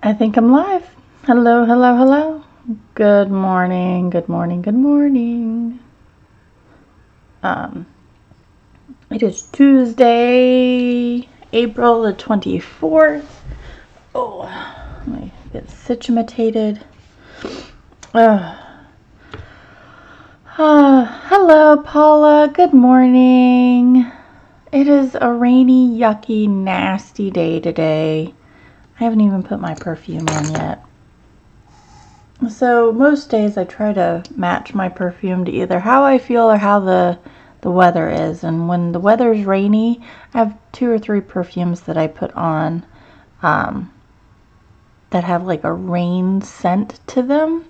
I think I'm live. Hello, hello, hello. Good morning, good morning, good morning. It is Tuesday, April the 24th. Oh, let me get situated. Hello, Paula. Good morning. It is a rainy, yucky, nasty day today. I haven't even put my perfume on yet. So most days I try to match my perfume to either how I feel or how the weather is. And when the weather's rainy, I have 2 or 3 perfumes that I put on that have like a rain scent to them.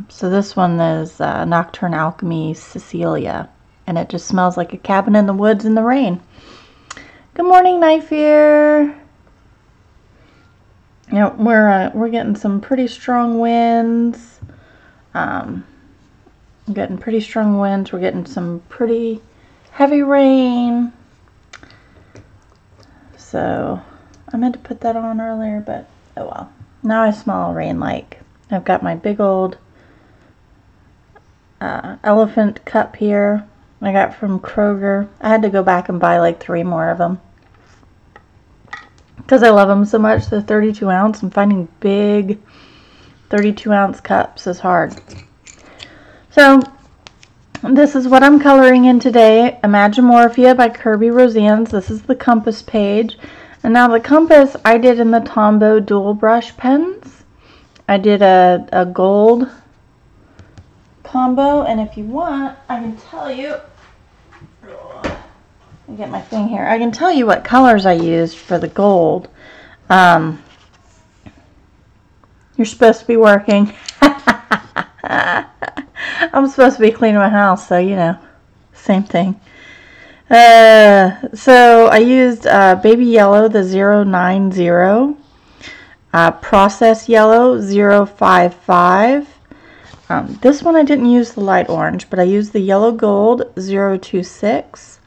So this one is Nocturne Alchemy Cecilia, and it just smells like a cabin in the woods in the rain. Good morning, Knife Ear. Yeah, we're getting some pretty strong winds. Getting pretty strong winds. We're getting some pretty heavy rain. So I meant to put that on earlier, but oh well. Now I smell rain like. I've got my big old elephant cup here. I got from Kroger. I had to go back and buy like 3 more of them because I love them so much. They're 32 ounce. I'm finding big 32 ounce cups is hard. So this is what I'm coloring in today. Imagimorphia by Kerby Rosanes. This is the compass page. And now the compass I did in the Tombow dual brush pens. I did a gold combo, and if you want, I can tell you. Let me get my thing here. I can tell you what colors I used for the gold. You're supposed to be working. I'm supposed to be cleaning my house, so you know, same thing. So I used baby yellow, the 090, process yellow, 055. This one I didn't use the light orange, but I used the yellow gold, 026,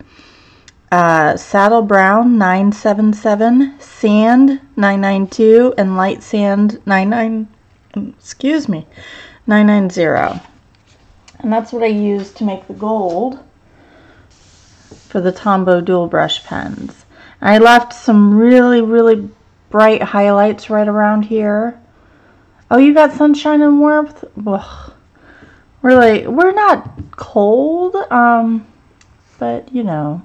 saddle brown, 977, sand, 992, and light sand, 990. And that's what I used to make the gold for the Tombow dual brush pens. And I left some really, really bright highlights right around here. Oh, you got sunshine and warmth? Ugh. We're not cold, but you know.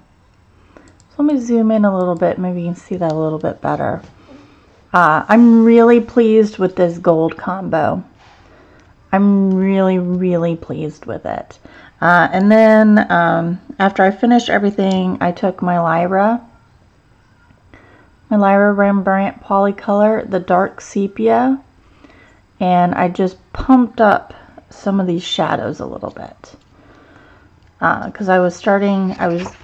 So let me zoom in a little bit. Maybe you can see that a little bit better. I'm really pleased with this gold combo. I'm really, really pleased with it. And then after I finished everything, I took my Lyra Rembrandt Polycolor, the dark sepia, and I just pumped up some of these shadows a little bit. Because I was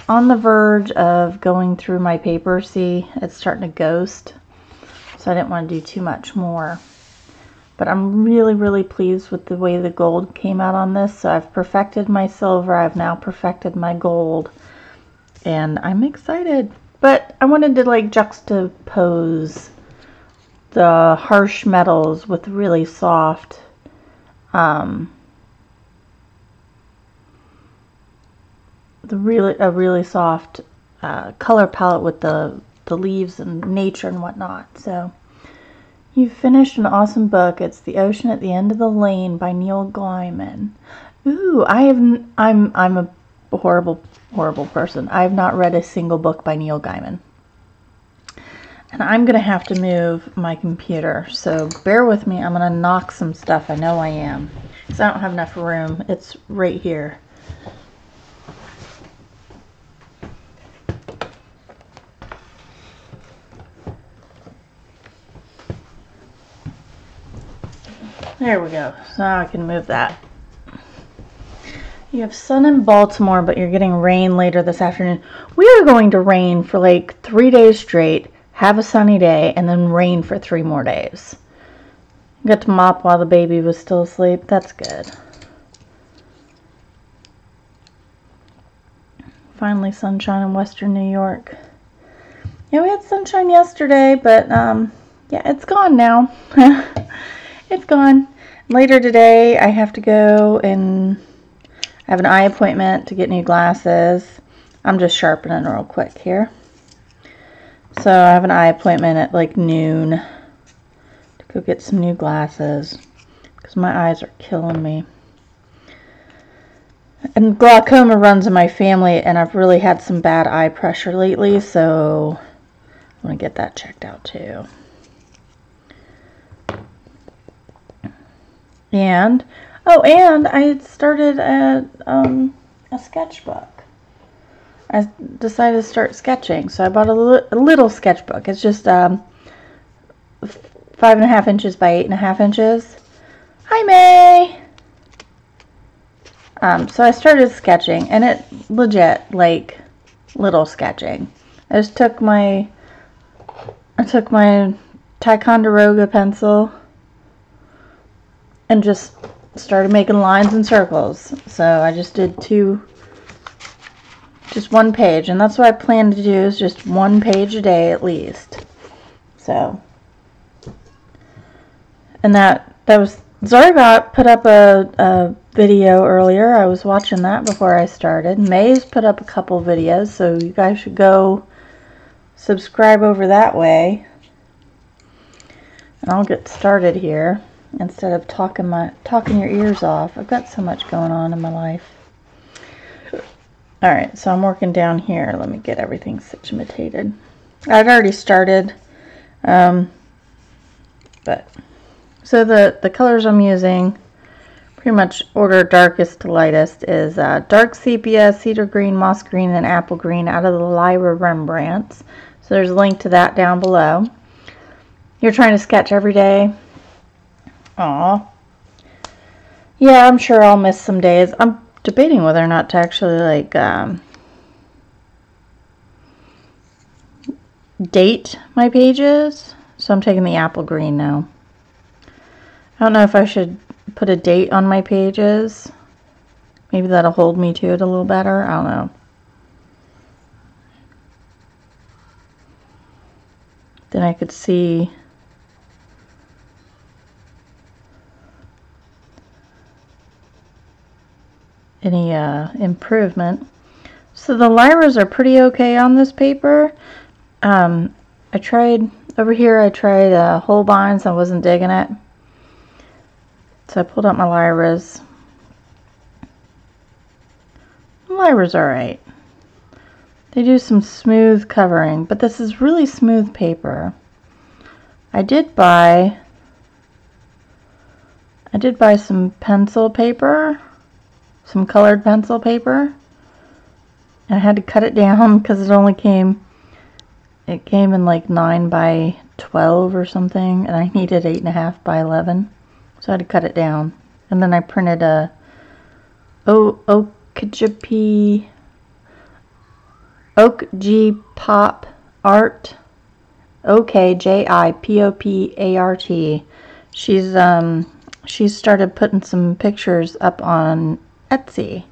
on the verge of going through my paper. See, it's starting to ghost. So I didn't want to do too much more. But I'm really, really pleased with the way the gold came out on this. So I've perfected my silver. I've now perfected my gold. And I'm excited. But I wanted to like juxtapose the harsh metals with really soft, a really soft color palette with the leaves and nature and whatnot. So you've finished an awesome book. It's The Ocean at the End of the Lane by Neil Gaiman. Ooh, I'm a horrible person. I have not read a single book by Neil Gaiman. And I'm going to have to move my computer. So bear with me. I'm going to knock some stuff. I know I am. Because I don't have enough room. It's right here. There we go. So now I can move that. You have sun in Baltimore, but you're getting rain later this afternoon. We are going to rain for like 3 days straight, have a sunny day, and then rain for 3 more days. Got to mop while the baby was still asleep. That's good. Finally sunshine in Western New York. Yeah, we had sunshine yesterday, but Yeah, it's gone now. It's gone. Later today, I have to go and I have an eye appointment to get new glasses. I'm just sharpening real quick here. So I have an eye appointment at like noon to go get some new glasses because my eyes are killing me. And glaucoma runs in my family, and I've really had some bad eye pressure lately, so I'm going to get that checked out too. And, oh, and I had started a sketchbook. I decided to start sketching, so I bought a little sketchbook. It's just 5.5 inches by 8.5 inches. Hi, May! So I started sketching, and it legit, like, little sketching. I just took my Ticonderoga pencil and just started making lines and circles. So I just did just one page, and that's what I plan to do, is just one page a day at least. So, and that was, Zargot put up a video earlier. I was watching that before I started. May's put up a couple videos, so you guys should go subscribe over that way. And I'll get started here instead of talking your ears off. I've got so much going on in my life. Alright, so I'm working down here. Let me get everything situated. I'd already started, but so the colors I'm using, pretty much order darkest to lightest, is dark sepia, cedar green, moss green, and apple green out of the Lyra Rembrandts. So there's a link to that down below. You're trying to sketch every day? Aw. Yeah, I'm sure I'll miss some days. I'm debating whether or not to actually like date my pages. So I'm taking the apple green now. I don't know if I should put a date on my pages. Maybe that'll hold me to it a little better. I don't know. Then I could see any improvement. So the Lyras are pretty okay on this paper. I tried over here, I tried Holbein's. I wasn't digging it. So I pulled out my Lyras. Lyra's alright. They do some smooth covering, but this is really smooth paper. I did buy some pencil paper, some colored pencil paper, and I had to cut it down because it came in like 9 by 12 or something, and I needed 8.5 by 11, so I had to cut it down. And then I printed a Okji Pop Art, OKJIPOPART. She's started putting some pictures up on Etsy,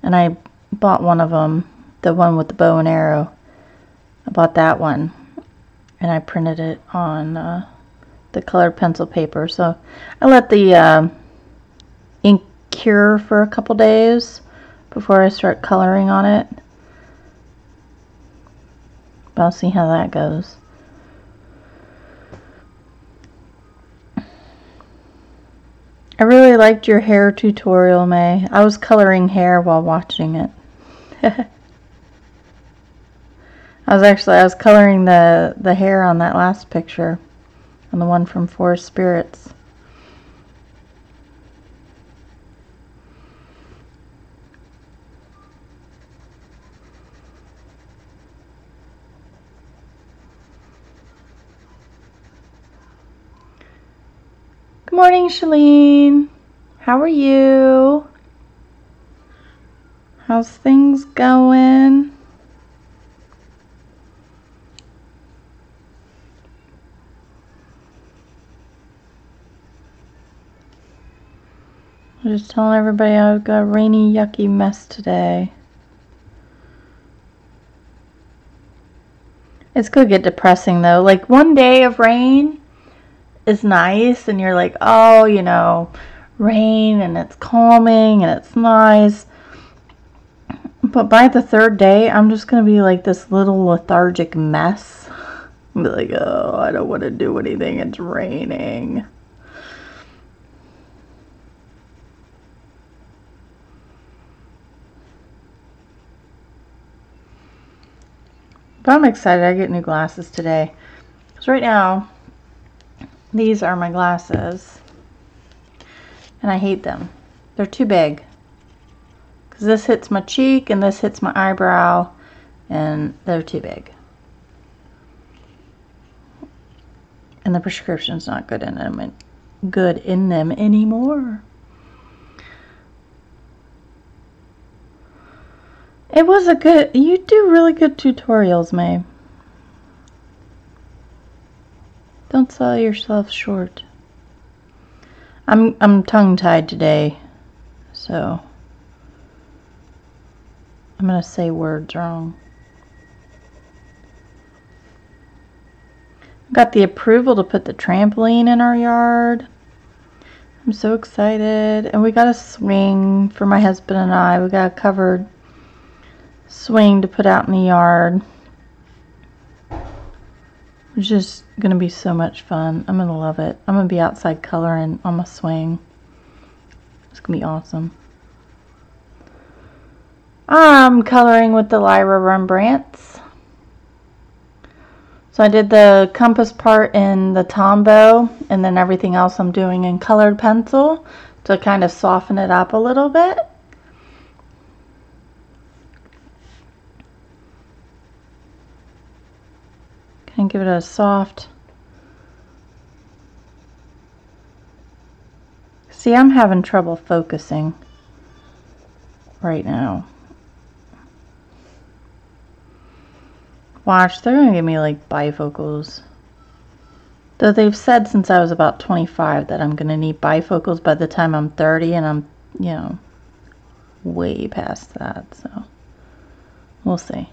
and I bought one of them, the one with the bow and arrow. I bought that one, and I printed it on the colored pencil paper. So I let the ink cure for a couple days before I start coloring on it. But I'll see how that goes. I really liked your hair tutorial, May. I was coloring hair while watching it. I was coloring the hair on that last picture, on the one from Forest Spirits. Good morning, Shalene. How are you? How's things going? I'm just telling everybody I've got a rainy, yucky mess today. It's gonna get depressing though. Like one day of rain is nice and you're like, oh, you know, rain and it's calming and it's nice. But by the third day, I'm just gonna be like this little lethargic mess. I'll be like, oh, I don't want to do anything. It's raining. But I'm excited. I get new glasses today. Because right now, these are my glasses. And I hate them. They're too big. Because this hits my cheek and this hits my eyebrow. And they're too big. And the prescription's not good in them anymore. It was a good, you do really good tutorials, May. Don't sell yourself short. I'm tongue-tied today, so I'm gonna say words wrong. Got the approval to put the trampoline in our yard. I'm so excited. And we got a swing for my husband and I. We got a covered swing to put out in the yard. It's just gonna be so much fun. I'm gonna love it. I'm gonna be outside coloring on my swing. It's gonna be awesome. I'm coloring with the Lyra Rembrandts. So I did the compass part in the Tombow, and then everything else I'm doing in colored pencil to kind of soften it up a little bit. And give it a soft. See, I'm having trouble focusing right now. Watch, they're gonna give me like bifocals. Though they've said since I was about 25 that I'm gonna need bifocals by the time I'm 30, and I'm, you know, way past that, so we'll see.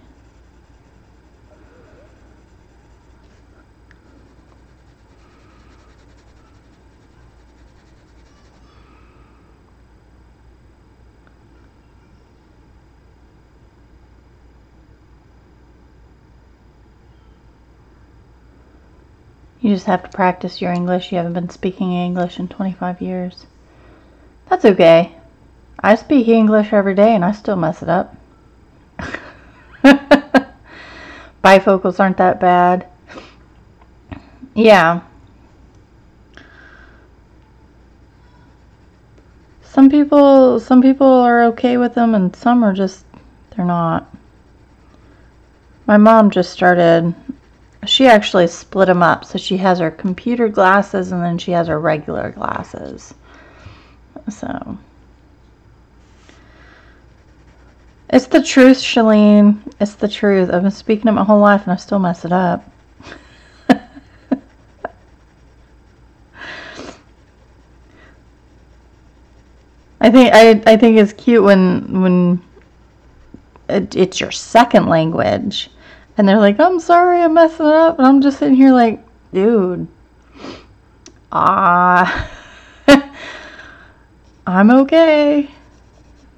You just have to practice your English. You haven't been speaking English in 25 years. That's okay. I speak English every day and I still mess it up. Bifocals aren't that bad. Yeah. Some people are okay with them and some are just, they're not. My mom just started, she actually split them up. So she has her computer glasses and then she has her regular glasses. So it's the truth, Shalene. It's the truth. I've been speaking it my whole life and I still mess it up. I think it's cute when it's your second language and they're like, I'm sorry, I'm messing it up, and I'm just sitting here like, dude, I'm okay.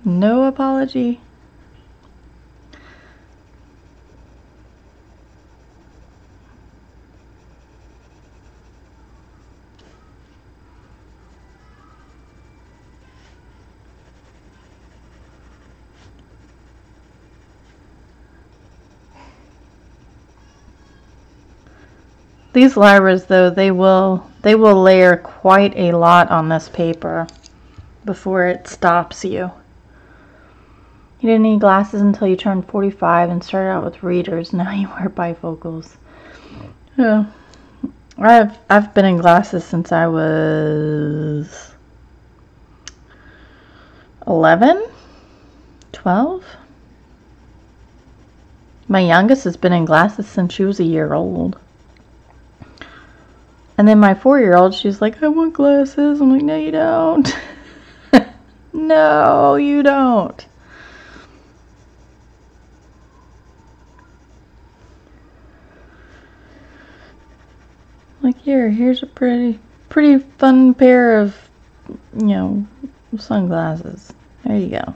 No apology. These Lyras, though, they will layer quite a lot on this paper before it stops you. You didn't need glasses until you turned 45 and started out with readers. Now you wear bifocals. Yeah. I've been in glasses since I was 11, 12. My youngest has been in glasses since she was a year old. And then my 4-year-old, she's like, I want glasses. I'm like, no, you don't. No, you don't. Like here's a pretty fun pair of, you know, sunglasses. There you go.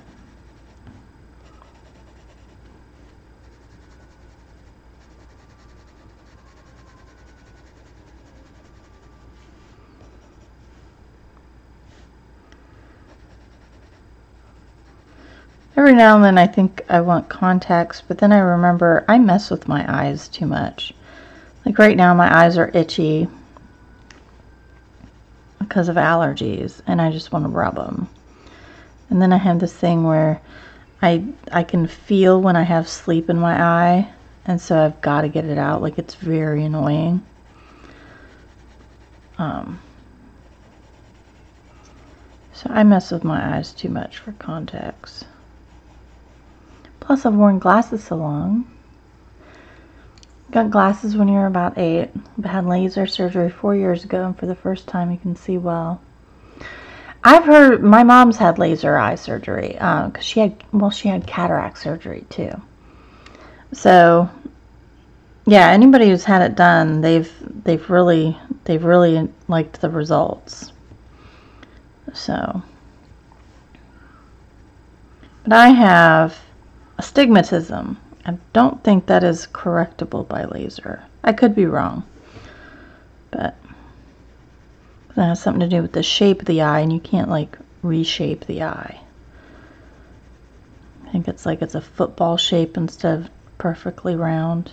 Every now and then I think I want contacts, but then I remember I mess with my eyes too much. Like right now my eyes are itchy because of allergies, and I just want to rub them. And then I have this thing where I can feel when I have sleep in my eye, and so I've got to get it out. Like, it's very annoying. So I mess with my eyes too much for contacts. Plus, I've worn glasses so long. Got glasses when you were about 8. I had laser surgery 4 years ago, and for the first time you can see well. I've heard my mom's had laser eye surgery because she had cataract surgery too. So yeah, anybody who's had it done, they've really liked the results. So, but I have astigmatism. I don't think that is correctable by laser. I could be wrong, but that has something to do with the shape of the eye, and you can't like reshape the eye. I think it's like it's a football shape instead of perfectly round.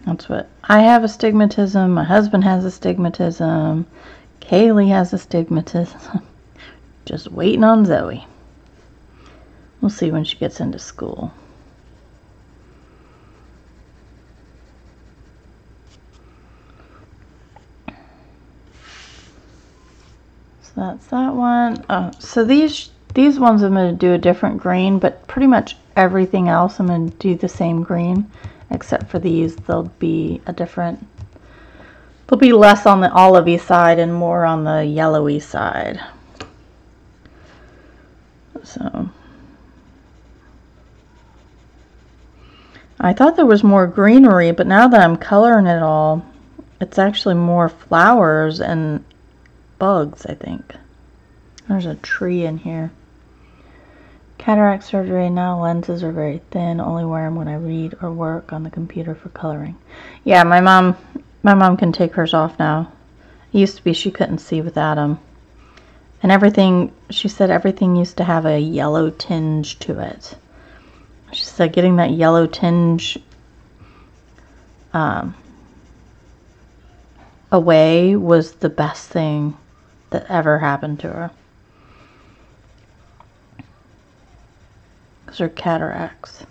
That's what I have, astigmatism. My husband has astigmatism. Kaylee has astigmatism. Just waiting on Zoe. We'll see when she gets into school. So that's that one. So these ones I'm going to do a different green, but pretty much everything else I'm going to do the same green, except for these. They'll be less on the olivey side and more on the yellowy side. So I thought there was more greenery, but now that I'm coloring it all, it's actually more flowers and bugs, I think. There's a tree in here. Cataract surgery, now lenses are very thin, only wear them when I read or work on the computer for coloring. Yeah, my mom can take hers off now. It used to be she couldn't see without them. And everything, she said everything used to have a yellow tinge to it. She said getting that yellow tinge away was the best thing that ever happened to her. Because her cataracts.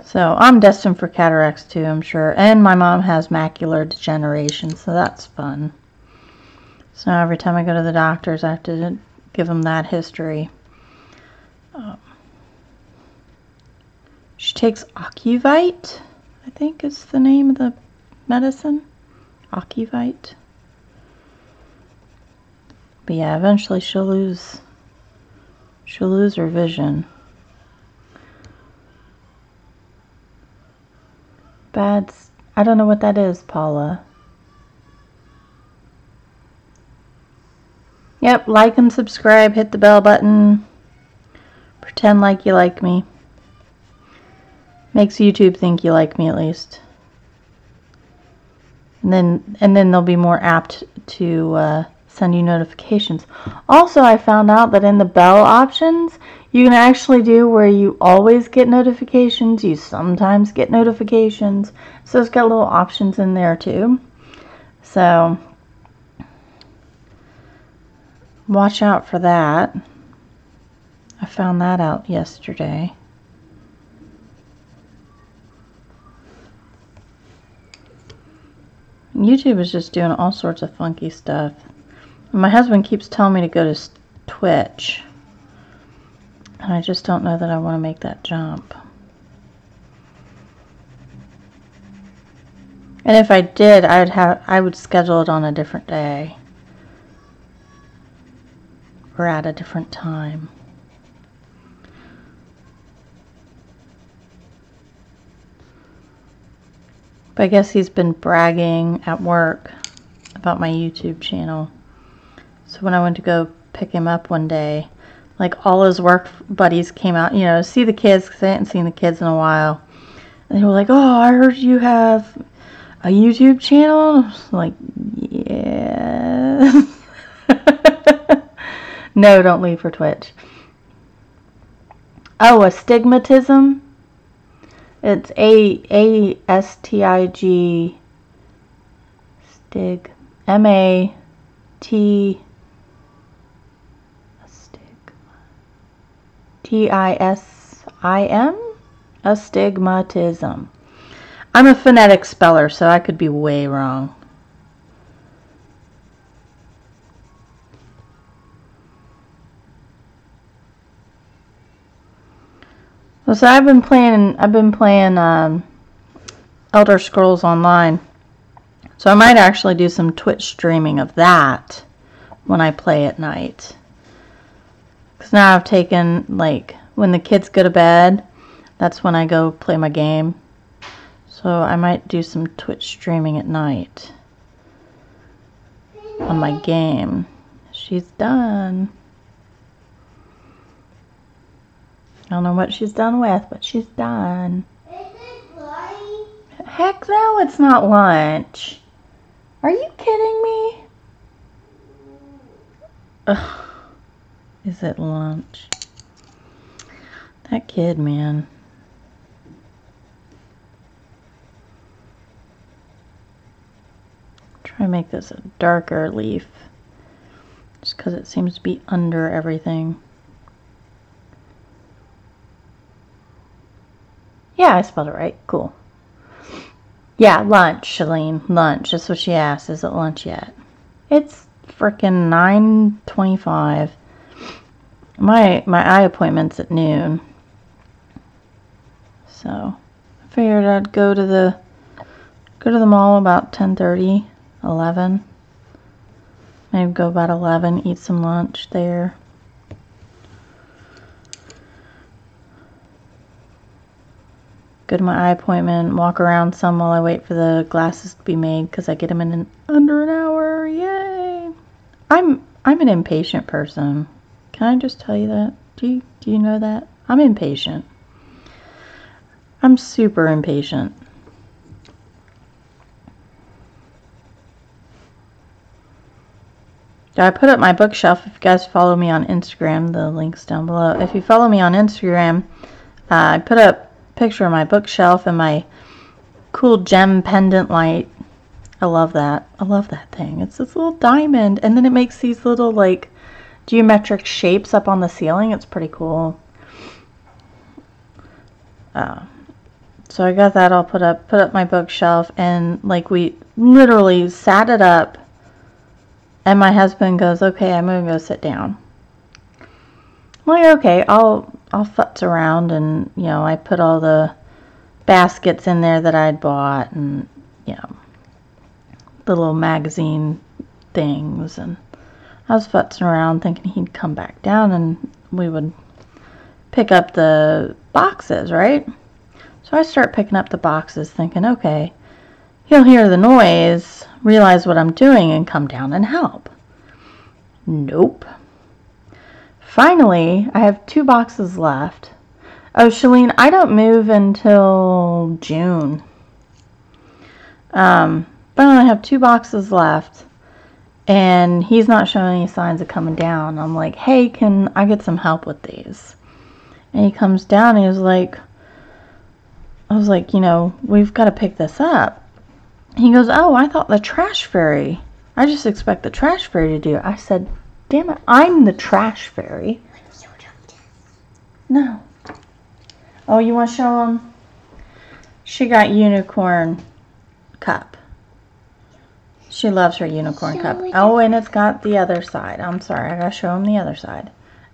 So I'm destined for cataracts too, I'm sure. And my mom has macular degeneration, so that's fun. So every time I go to the doctors, I have to give them that history. She takes Ocuvite, I think is the name of the medicine. Ocuvite. But yeah, eventually she'll lose her vision. I don't know what that is, Paula. Yep, like and subscribe, hit the bell button. Pretend like you like me. Makes YouTube think you like me at least. And then they'll be more apt to send you notifications. Also, I found out that in the bell options, you can actually do where you always get notifications, you sometimes get notifications. So it's got little options in there too. So watch out for that. I found that out yesterday. YouTube is just doing all sorts of funky stuff. My husband keeps telling me to go to Twitch. And I just don't know that I want to make that jump. And if I did, I would schedule it on a different day. Or at a different time. But I guess he's been bragging at work about my YouTube channel. So when I went to go pick him up one day, like all his work buddies came out, you know, see the kids, because I hadn't seen the kids in a while. And they were like, oh, I heard you have a YouTube channel. I was like, yeah. No, don't leave for Twitch. Oh, astigmatism. It's A-S-T-I-G stig M-A-T T-I-S-I-M astigmatism. I'm a phonetic speller, so I could be way wrong. So I've been playing Elder Scrolls Online. So I might actually do some Twitch streaming of that when I play at night. Because now I've taken, like, when the kids go to bed, that's when I go play my game. So I might do some Twitch streaming at night on my game. She's done. I don't know what she's done with, but she's done. Is it lunch? Heck no, it's not lunch. Are you kidding me? Ugh. Is it lunch? That kid, man. Try to make this a darker leaf. Just because it seems to be under everything. Yeah, I spelled it right. Cool. Yeah, lunch, Shalene. Lunch. That's what she asked. Is it lunch yet? It's frickin' 9:25. My eye appointment's at noon. So I figured I'd go to the mall about 10:30, 11. Maybe go about 11, eat some lunch there. Go to my eye appointment, walk around some while I wait for the glasses to be made, because I get them in under an hour. Yay! I'm an impatient person. Can I just tell you that? Do you know that? I'm impatient. I'm super impatient. I put up my bookshelf. If you guys follow me on Instagram, the link's down below. If you follow me on Instagram, I put up picture of my bookshelf and my cool gem pendant light. I love that. I love that thing. It's this little diamond, and then it makes these little like geometric shapes up on the ceiling. It's pretty cool. So I got that all put up my bookshelf, and like we literally sat it up, and my husband goes, okay, I'm gonna go sit down. I'm like, okay, I'll futz around, and you know, I put all the baskets in there that I'd bought, and you know, the little magazine things, and I was futzing around thinking he'd come back down and we would pick up the boxes, right? So I start picking up the boxes thinking, okay, he'll hear the noise, realize what I'm doing, and come down and help. Nope. Finally, I have 2 boxes left. Oh, Shalene, I don't move until June. But I only have 2 boxes left, and he's not showing any signs of coming down. I'm like, hey, can I get some help with these? And he comes down, and I was like, you know, we've got to pick this up. He goes, oh, I thought the trash fairy. I just expect the trash fairy to do it. I said, damn it, I'm the trash fairy. No. Oh, you want to show him? She got unicorn cup. She loves her unicorn cup. Oh, and it's got the other side. I'm sorry, I gotta show him the other side.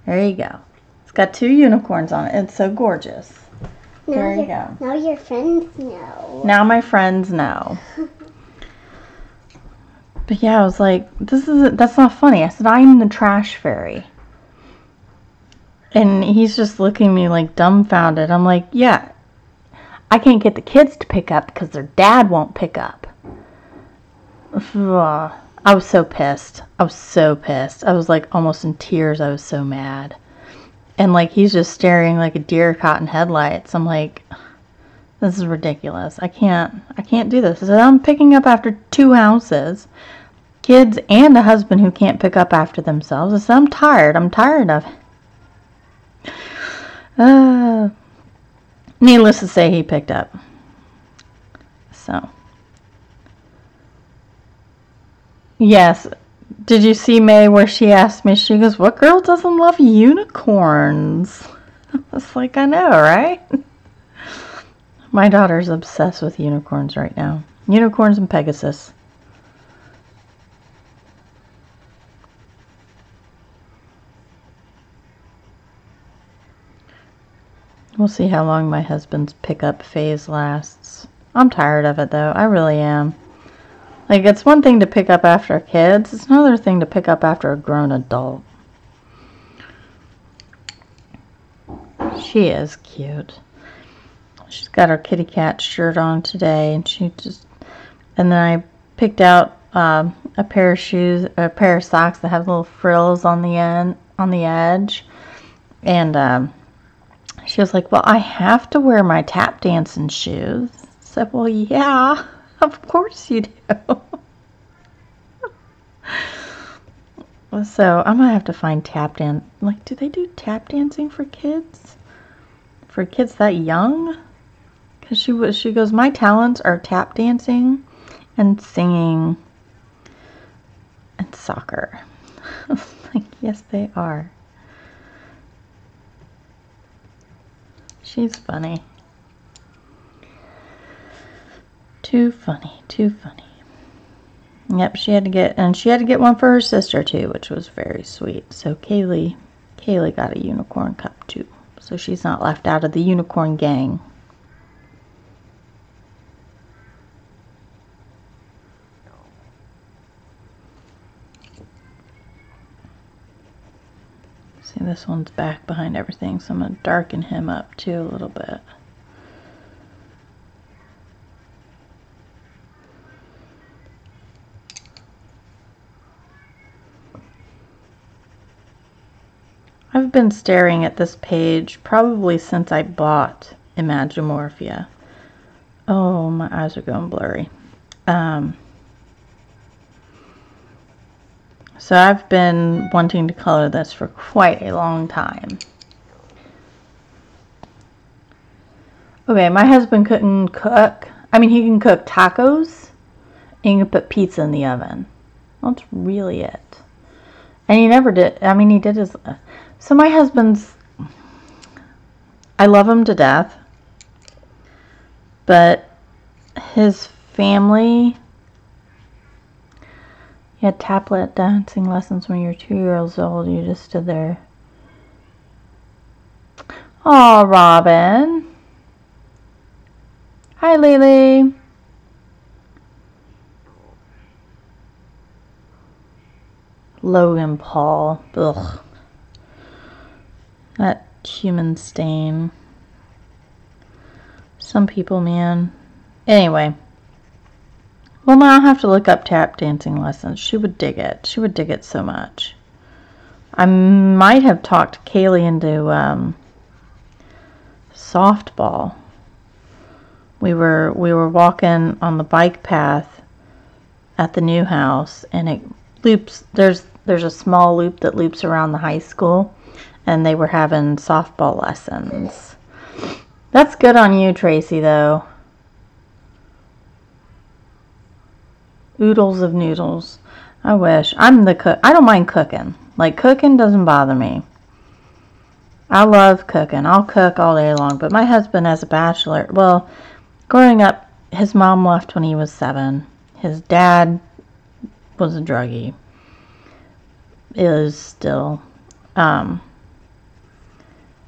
There you go. It's got 2 unicorns on it. It's so gorgeous. There you go. Now your friends know. Now my friends know. But yeah, I was like, that's not funny. I said, I'm the trash fairy. And he's just looking at me like dumbfounded. I'm like, yeah, I can't get the kids to pick up because their dad won't pick up. I was so pissed. I was like almost in tears. I was so mad. And like he's just staring like a deer caught in headlights. I'm like, this is ridiculous. I can't do this. So I'm picking up after 2 houses, kids and a husband who can't pick up after themselves. So I'm tired. I'm tired of it. Needless to say, he picked up. So, yes. Did you see May where she asked me, she goes, what girl doesn't love unicorns? I was like, I know, right? My daughter's obsessed with unicorns right now. Unicorns and Pegasus. We'll see how long my husband's pickup phase lasts. I'm tired of it, though. I really am. Like, it's one thing to pick up after kids. It's another thing to pick up after a grown adult. She is cute. She's got her kitty cat shirt on today, and then I picked out a pair of socks that have little frills on the edge, and she was like, well, I have to wear my tap dancing shoes. I said, well, yeah, of course you do. So I'm gonna have to find tap dance. Like, do they do tap dancing for kids? For kids that young? Because she goes, my talents are tap dancing and singing and soccer. I was like, yes, they are. She's funny. Too funny, too funny. Yep, she had to get one for her sister too, which was very sweet. So Kaylee got a unicorn cup too. So she's not left out of the unicorn gang. See, this one's back behind everything, so I'm going to darken him up too a little bit. I've been staring at this page probably since I bought Imagimorphia. Oh, my eyes are going blurry. So I've been wanting to color this for quite a long time. Okay, my husband couldn't cook. I mean, he can cook tacos and he can put pizza in the oven. That's really it. And he never did. I mean, he did his... So my husband's... I love him to death. But his family... You had tablet dancing lessons when you were 2 years old. You just stood there. Oh, Robin. Hi, Lily. Logan Paul. Ugh. That human stain. Some people, man. Anyway. Well, now I'll have to look up tap dancing lessons. She would dig it. She would dig it so much. I might have talked Kaylee into softball. We were walking on the bike path at the new house, and it loops. There's a small loop that loops around the high school, and they were having softball lessons. That's good on you, Tracy, though. Oodles of noodles. I wish. I'm the cook. I don't mind cooking. Like, cooking doesn't bother me. I love cooking. I'll cook all day long. But my husband, as a bachelor, well, growing up, his mom left when he was 7. His dad was a druggie. Is still. And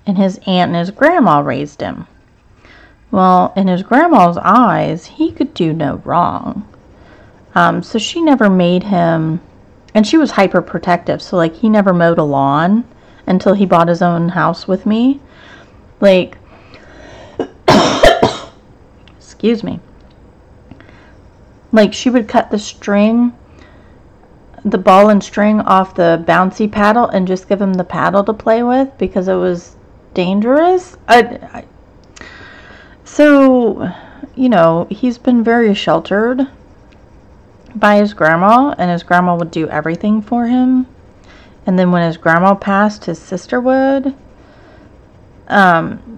his aunt and his grandma raised him. Well, in his grandma's eyes, he could do no wrong. So she never made him, and she was hyper protective. So like he never mowed a lawn until he bought his own house with me. Like, excuse me, like she would cut the string, the ball and string off the bouncy paddle and just give him the paddle to play with because it was dangerous. So, you know, he's been very sheltered by his grandma, and his grandma would do everything for him. And then when his grandma passed, his sister would.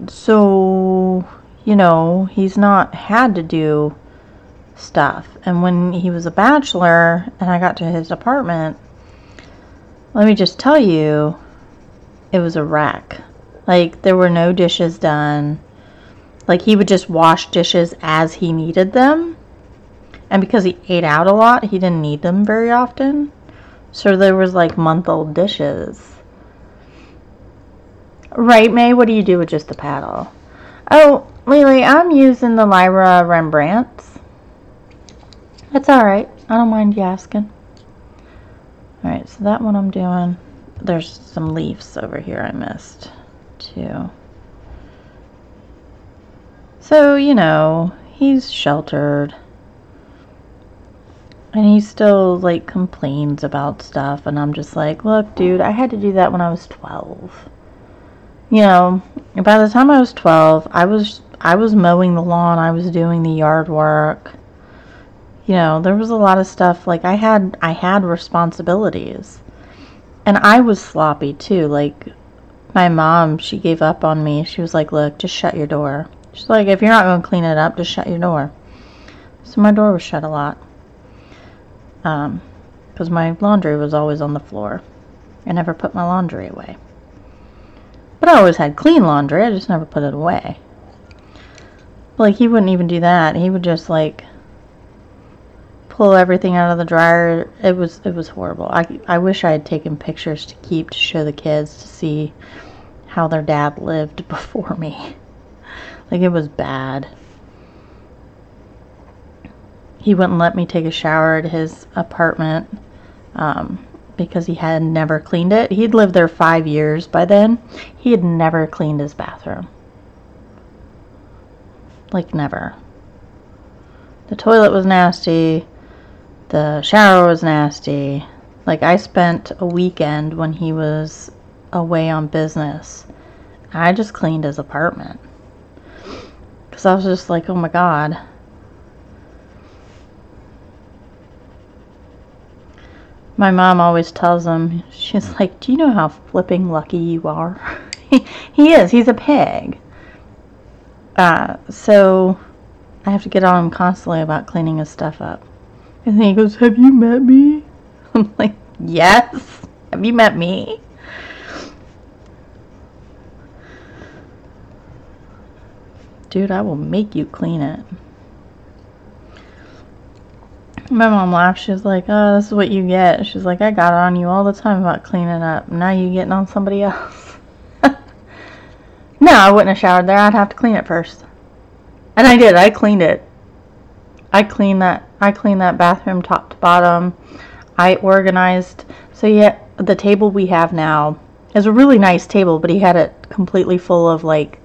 So, you know, he's not had to do stuff. And when he was a bachelor and I got to his apartment, let me just tell you, it was a wreck. Like, there were no dishes done. Like, he would just wash dishes as he needed them. And because he ate out a lot, he didn't need them very often. So there was like month-old dishes. Right, May? What do you do with just the paddle? Oh, Lily, I'm using the Lyra Rembrandts. That's alright. I don't mind you asking. Alright, so that one I'm doing. There's some leaves over here I missed, too. So, you know, he's sheltered. And he still, like, complains about stuff. And I'm just like, look, dude, I had to do that when I was 12. You know, by the time I was 12, I was mowing the lawn. I was doing the yard work. You know, there was a lot of stuff. Like, I had responsibilities. And I was sloppy, too. Like, my mom, she gave up on me. She was like, look, just shut your door. She's like, if you're not going to clean it up, just shut your door. So my door was shut a lot. Because my laundry was always on the floor. I never put my laundry away. But I always had clean laundry, I just never put it away. Like, he wouldn't even do that. He would just, like, pull everything out of the dryer. It was horrible. I wish I had taken pictures to keep to show the kids to see how their dad lived before me. Like, it was bad. He wouldn't let me take a shower at his apartment because he had never cleaned it. He'd lived there 5 years by then. He had never cleaned his bathroom. Like, never. The toilet was nasty. The shower was nasty. Like, I spent a weekend when he was away on business. I just cleaned his apartment. Because I was just like, oh my God. My mom always tells him, she's like, do you know how flipping lucky you are? He is. He's a pig. So I have to get on him constantly about cleaning his stuff up. And then he goes, have you met me? I'm like, yes. Have you met me? Dude, I will make you clean it. My mom laughed. She was like, oh, this is what you get. She's like, I got on you all the time about cleaning up. Now you getting on somebody else. No, I wouldn't have showered there. I'd have to clean it first. And I did. I cleaned it. I cleaned that bathroom top to bottom. I organized. So yeah, the table we have now is a really nice table, but he had it completely full of, like,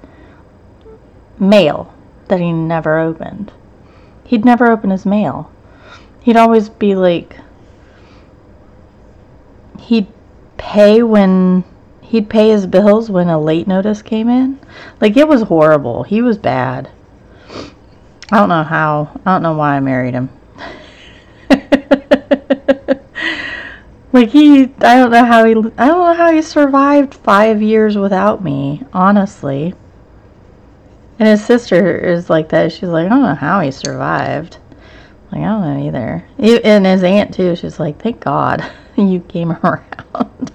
mail that he never opened. He'd never open his mail. He'd always be like, he'd pay his bills when a late notice came in. Like, it was horrible. He was bad. I don't know why I married him. Like, I don't know how he survived 5 years without me, honestly. And his sister is like that. She's like, I don't know how he survived. Like, I don't know either. And his aunt, too. She's like, thank God you came around.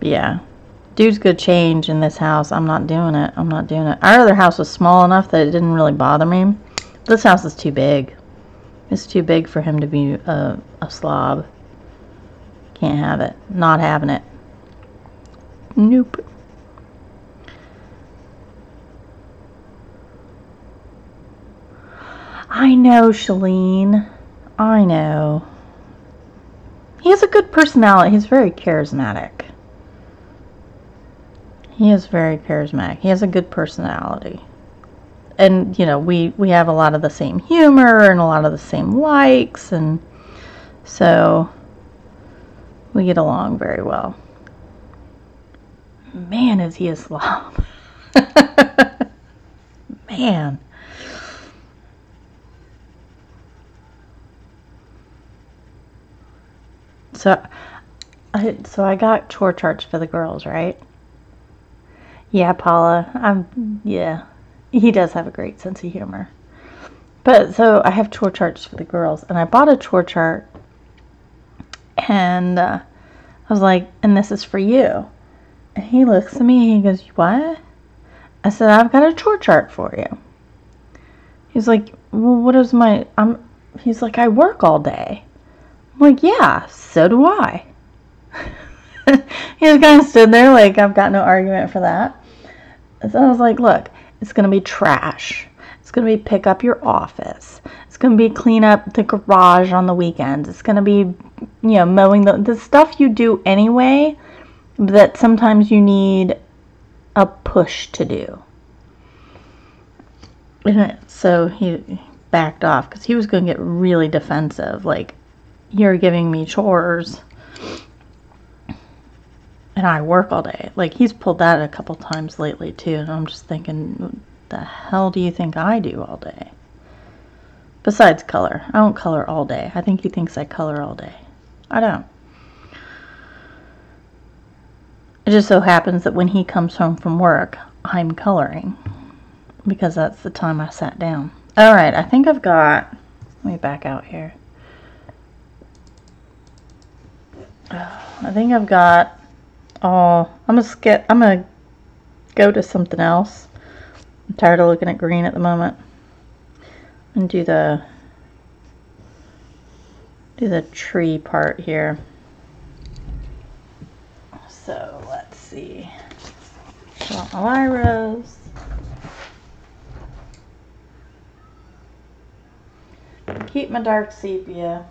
Yeah. Dude's good change in this house. I'm not doing it. Our other house was small enough that it didn't really bother me. This house is too big. It's too big for him to be a slob. Can't have it. Not having it. Nope. I know, Shalene. I know. He has a good personality. He's very charismatic. He is very charismatic. He has a good personality. and you know, we have a lot of the same humor and a lot of the same likes, and so we get along very well. Man, is he a slob. Man. So I got chore charts for the girls, right? Yeah, Paula. Yeah. He does have a great sense of humor. But so I have chore charts for the girls, and I bought a chore chart, and I was like, and this is for you. And he looks at me and he goes, what? I said, I've got a chore chart for you. He's like, well, what is he's like, I work all day. I'm like, yeah, so do I. He just kind of stood there like, I've got no argument for that. So I was like, look, it's going to be trash. It's going to be pick up your office. It's going to be clean up the garage on the weekends. It's going to be, mowing the stuff you do anyway, that sometimes you need a push to do. And so he backed off because he was going to get really defensive. Like, you're giving me chores and I work all day. Like, he's pulled that a couple times lately too, and I'm just thinking, what the hell do you think I do all day? Besides color. I don't color all day. I think he thinks I color all day. I don't. It just so happens that when he comes home from work, I'm coloring, because that's the time I sat down. Alright, I think I've got, let me back out here. I think I've got all, I'm gonna go to something else. I'm tired of looking at green at the moment. And do the tree part here. So let's see. Got my Lyras. Keep my dark sepia.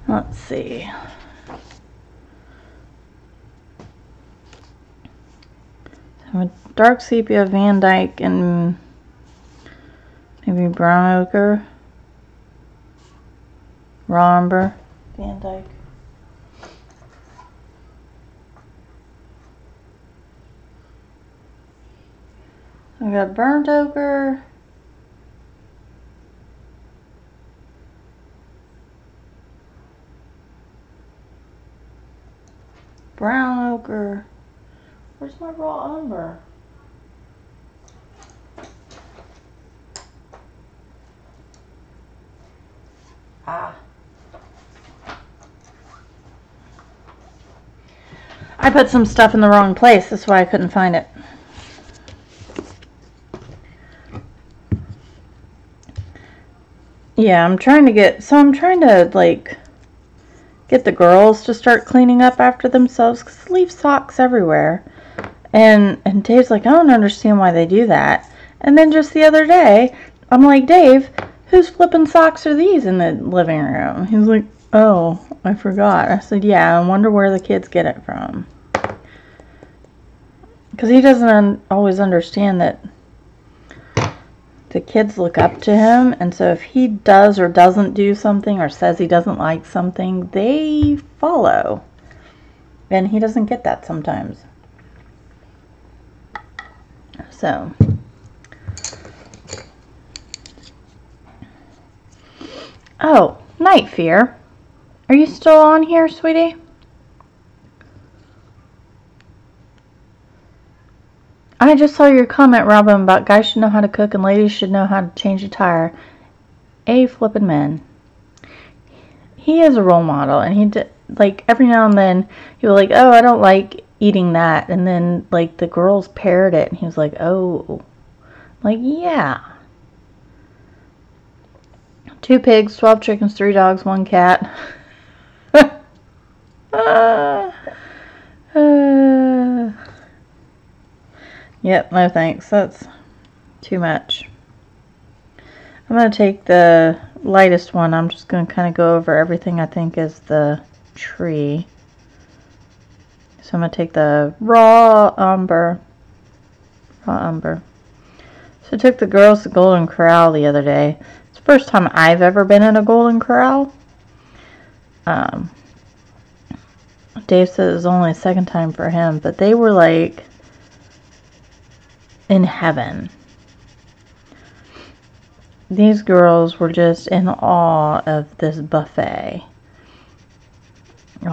Let's see. So a dark sepia, Van Dyke, and maybe brown ochre. Raw umber, Van Dyke. I got burnt ochre. Brown ochre. Where's my raw umber? Ah. I put some stuff in the wrong place. That's why I couldn't find it. Yeah, I'm trying to like get the girls to start cleaning up after themselves, because they leave socks everywhere. And Dave's like, I don't understand why they do that. And then just the other day, I'm like, Dave, whose flippin' socks are these in the living room? He's like, oh, I forgot. I said, yeah, I wonder where the kids get it from. Because he doesn't always understand that the kids look up to him, and so if he does or doesn't do something or says he doesn't like something, they follow. And he doesn't get that sometimes. So, oh, Night Fear. Are you still on here, sweetie? I just saw your comment, Robin, about guys should know how to cook and ladies should know how to change a tire. A flippin' man. He is a role model, and he like every now and then he was like, oh, I don't like eating that, and then like the girls paired it, and he was like, oh, like, yeah. 2 pigs, 12 chickens, 3 dogs, 1 cat. Yep, no thanks. That's too much. I'm going to take the lightest one. I'm just going to kind of go over everything I think is the tree. So I'm going to take the raw umber. So I took the girls to Golden Corral the other day. It's the first time I've ever been in a Golden Corral. Dave said it was only the second time for him, but they were like in heaven. These girls were just in awe of this buffet.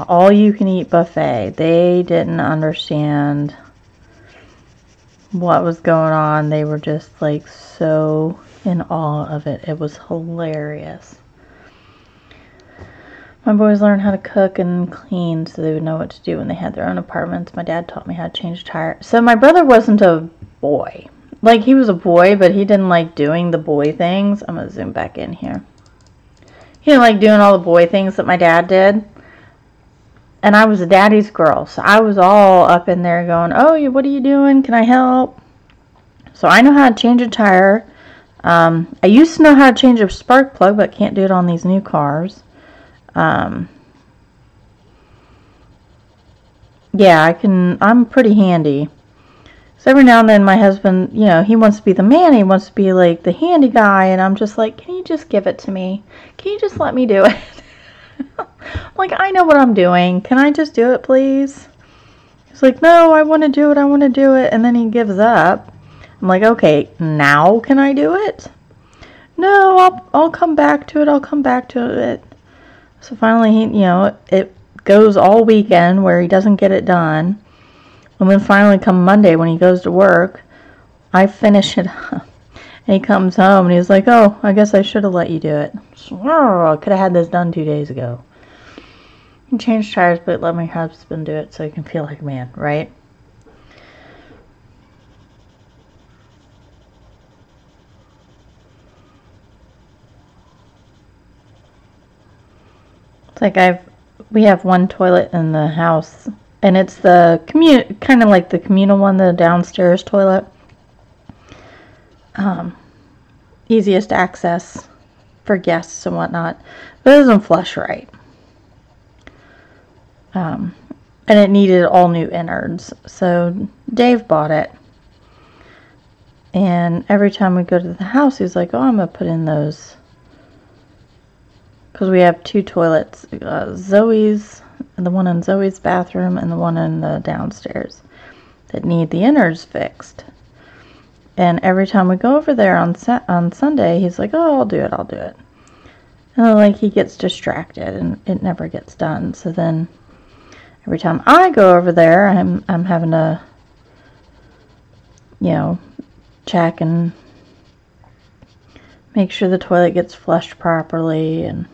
All you can eat buffet. They didn't understand what was going on. They were just like so in awe of it. It was hilarious. My boys learned how to cook and clean so they would know what to do when they had their own apartments. My dad taught me how to change a tire. So my brother wasn't a boy. Like, he was a boy, but he didn't like doing the boy things. I'm going to zoom back in here. He didn't like doing all the boy things that my dad did. And I was a daddy's girl, so I was all up in there going, oh, what are you doing? Can I help? So I know how to change a tire. I used to know how to change a spark plug, but can't do it on these new cars. Yeah, I'm pretty handy. So every now and then my husband, you know, he wants to be the man. He wants to be like the handy guy. And I'm just like, can you just give it to me? Can you just let me do it? Like, I know what I'm doing. Can I just do it, please? He's like, no, I want to do it. I want to do it. And then he gives up. I'm like, okay, now can I do it? No, I'll come back to it. I'll come back to it. So finally, he, you know, it goes all weekend where he doesn't get it done. And then finally come Monday when he goes to work, I finish it up. And he comes home and he's like, oh, I guess I should have let you do it. So, I could have had this done 2 days ago. You change tires, but let my husband do it so he can feel like a man, right? It's like we have one toilet in the house, and it's the kind of like the communal one, the downstairs toilet. Easiest access for guests and whatnot, but it doesn't flush right. And it needed all new innards, so Dave bought it. And every time we go to the house, he's like, oh, I'm going to put in those. Because we have 2 toilets. Zoe's, the one in Zoe's bathroom and the one in the downstairs that need the innards fixed. And every time we go over there on Sunday, he's like, oh, I'll do it. And then, like, he gets distracted and it never gets done. So then every time I go over there, I'm having to, you know, check and make sure the toilet gets flushed properly, and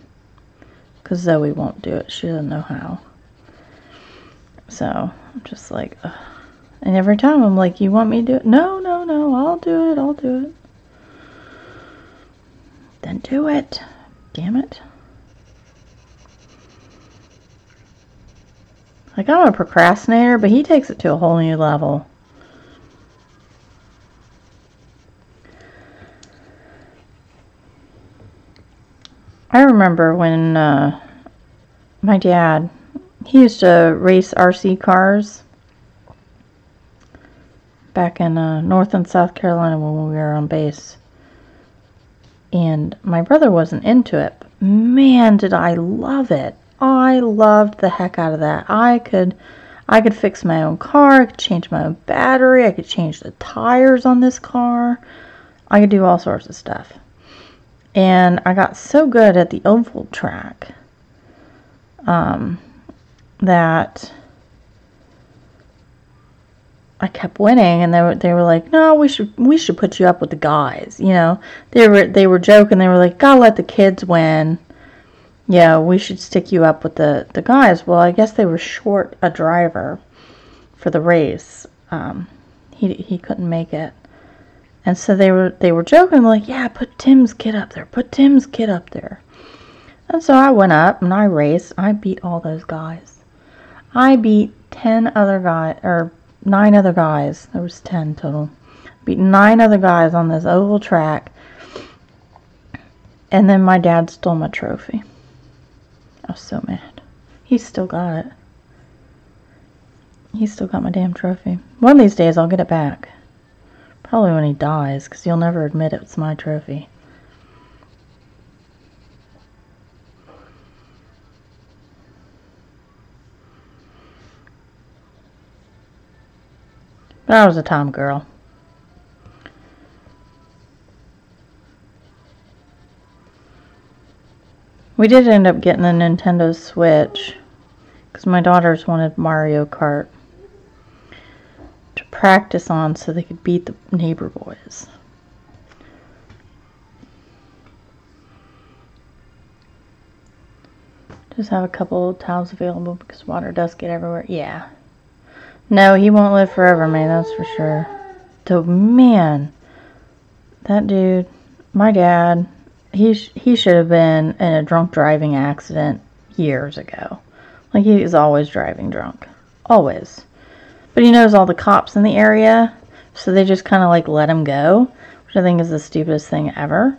because Zoe won't do it, she doesn't know how. So I'm just like, ugh. And every time I'm like, you want me to do it? No, I'll do it. Then do it. Damn it. Like, I'm a procrastinator, but he takes it to a whole new level. I remember when my dad, he used to race RC cars back in North and South Carolina when we were on base. And my brother wasn't into it, but man, did I love it. I loved the heck out of that. I could fix my own car, I could change my own battery, I could change the tires on this car. I could do all sorts of stuff. And I got so good at the oval track that I kept winning, and they were like, no, we should put you up with the guys. You know, they were joking. They were like, gotta let the kids win. Yeah, we should stick you up with the guys. Well, I guess they were short a driver for the race. He couldn't make it. And so they were joking, like, yeah, put Tim's kid up there. And so I went up and I raced. I beat all those guys. I beat 10 other guys, or 9 other guys. There was 10 total. Beat 9 other guys on this oval track. And then my dad stole my trophy. I was so mad. He still got it. He's still got my damn trophy. One of these days I'll get it back. Probably when he dies, because he'll never admit it's my trophy. But I was a Tom girl. We did end up getting a Nintendo Switch because my daughters wanted Mario Kart to practice on so they could beat the neighbor boys. Just have a couple of towels available because water does get everywhere. Yeah. No, he won't live forever, man, that's for sure. So, man, that dude, my dad, he should have been in a drunk driving accident years ago. Like, he is always driving drunk. Always. But he knows all the cops in the area, so they just kind of, like, let him go, which I think is the stupidest thing ever.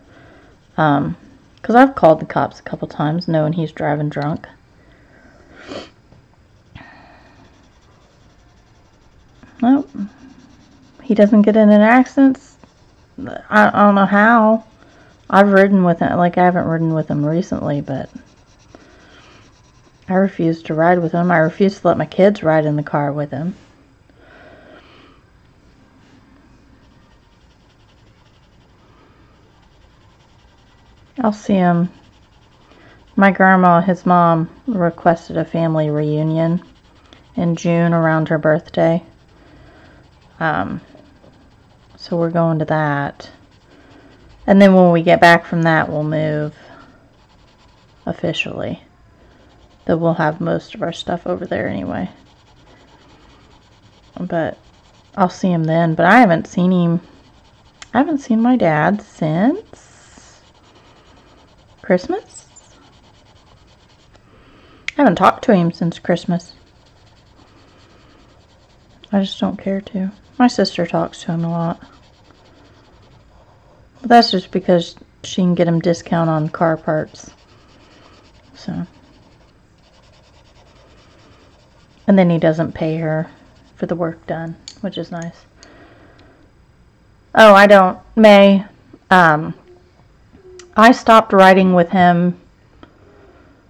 Because I've called the cops a couple times knowing he's driving drunk. Nope. He doesn't get in an accident. I don't know how. I've ridden with him. Like, I haven't ridden with him recently, but I refuse to ride with him. I refuse to let my kids ride in the car with him. I'll see him. My grandma, his mom, requested a family reunion in June around her birthday. So we're going to that. And then when we get back from that, we'll move officially. Though we'll have most of our stuff over there anyway. But I'll see him then. But I haven't seen him. I haven't seen my dad since Christmas. I haven't talked to him since Christmas. I just don't care to. My sister talks to him a lot. But that's just because she can get him discount on car parts. So. And then he doesn't pay her for the work done, which is nice. Oh, I don't. May. I stopped riding with him,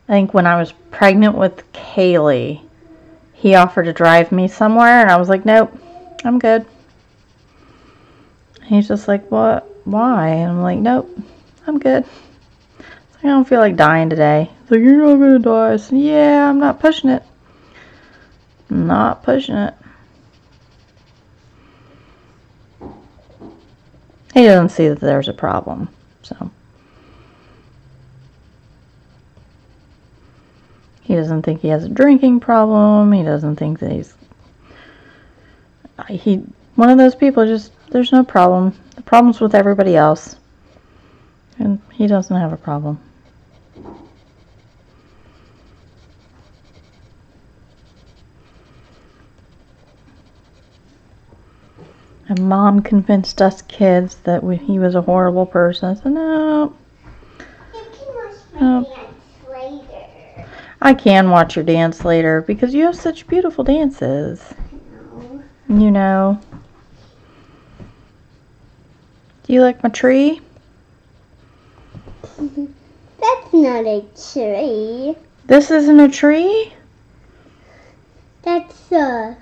I think when I was pregnant with Kaylee. He offered to drive me somewhere, and I was like, nope, I'm good. He's just like, what? Why? And I'm like, nope, I'm good. I don't feel like dying today. He's like, you're not going to die. I said, yeah, I'm not pushing it. Not pushing it. He doesn't see that there's a problem, so. He doesn't think he has a drinking problem. He doesn't think that one of those people, just, there's no problem. The problem's with everybody else. And he doesn't have a problem. And Mom convinced us kids that he was a horrible person. I said, no. You can watch my dance later. I can watch your dance later because you have such beautiful dances. No. You know. Do you like my tree? That's not a tree. This isn't a tree? That's the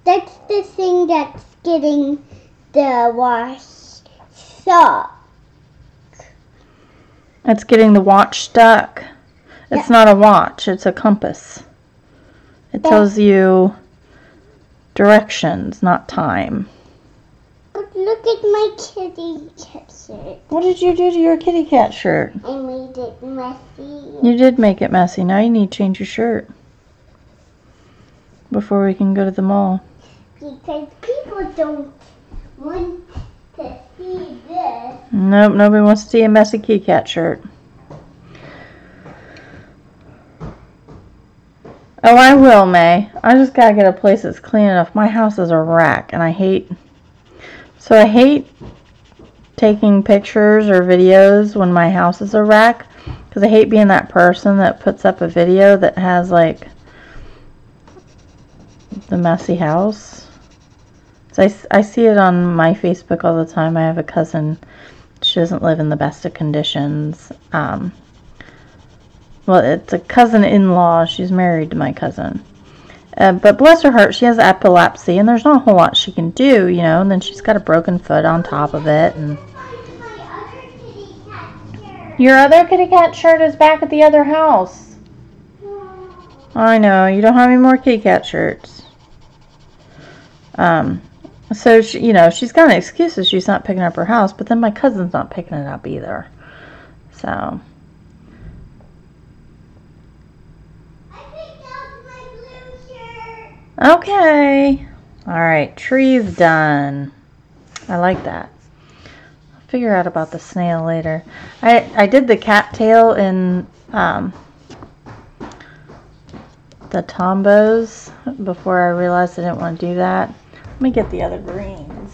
thing that's getting the wash stuck. It's getting the watch stuck. It's not a watch, it's a compass. It tells you directions, not time. But look at my kitty cat shirt. What did you do to your kitty cat shirt? I made it messy. You did make it messy. Now you need to change your shirt before we can go to the mall. Because people don't want to see this. Nope, nobody wants to see a messy kitty cat shirt. Oh, I will, May. I just gotta get a place that's clean enough. My house is a wreck, and I hate taking pictures or videos when my house is a wreck, because I hate being that person that puts up a video that has, like, the messy house. So I see it on my Facebook all the time. I have a cousin. She doesn't live in the best of conditions. Well, it's a cousin-in-law. She's married to my cousin. But bless her heart, she has epilepsy, and there's not a whole lot she can do, you know. And then she's got a broken foot on top of it. And your other kitty cat shirt is back at the other house. I know, you don't have any more kitty cat shirts. So she, you know, she's got an excuse that she's not picking up her house, but then my cousin's not picking it up either. So. Okay. Alright, tree's done. I like that. I'll figure out about the snail later. I did the cattail in the Tombows before I realized I didn't want to do that. Let me get the other greens.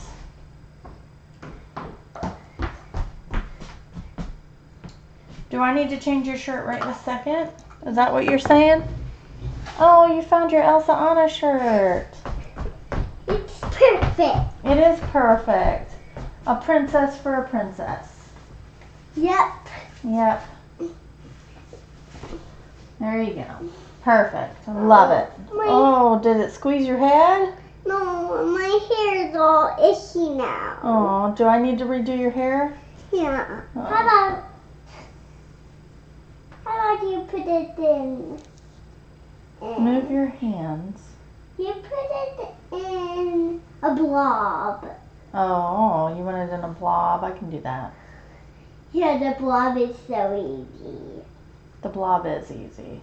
Do I need to change your shirt right this second? Is that what you're saying? Oh, you found your Elsa Anna shirt. It's perfect. It is perfect. A princess for a princess. Yep. Yep. There you go. Perfect. I love it. Oh, did it squeeze your head? No, my hair is all itchy now. Oh, do I need to redo your hair? Yeah. Oh. How about you put it in? Move your hands. You put it in a blob. Oh, you want it in a blob? I can do that. Yeah, the blob is so easy. The blob is easy.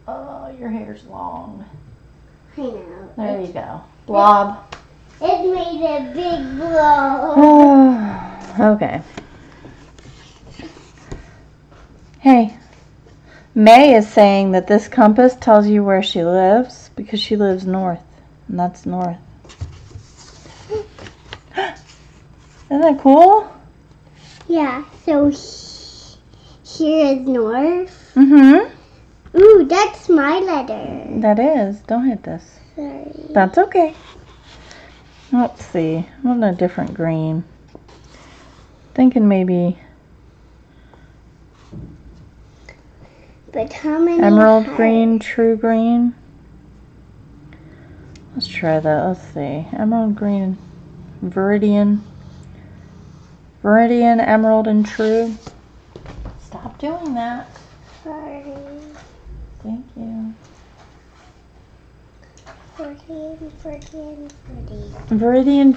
Oh, your hair's long. I know. There you go. Blob. It made a big blob. Okay. Hey, May is saying that this compass tells you where she lives because she lives north, and that's north. Isn't that cool? Yeah, so here is north. Mm-hmm. Ooh, that's my letter. That is. Don't hit this. Sorry. That's okay. Let's see. I want a different green. Thinking maybe But how many? emerald green, true green. Let's try that. Let's see. Emerald green, viridian, emerald, and true. Stop doing that. Sorry. Thank you. 14. Viridian.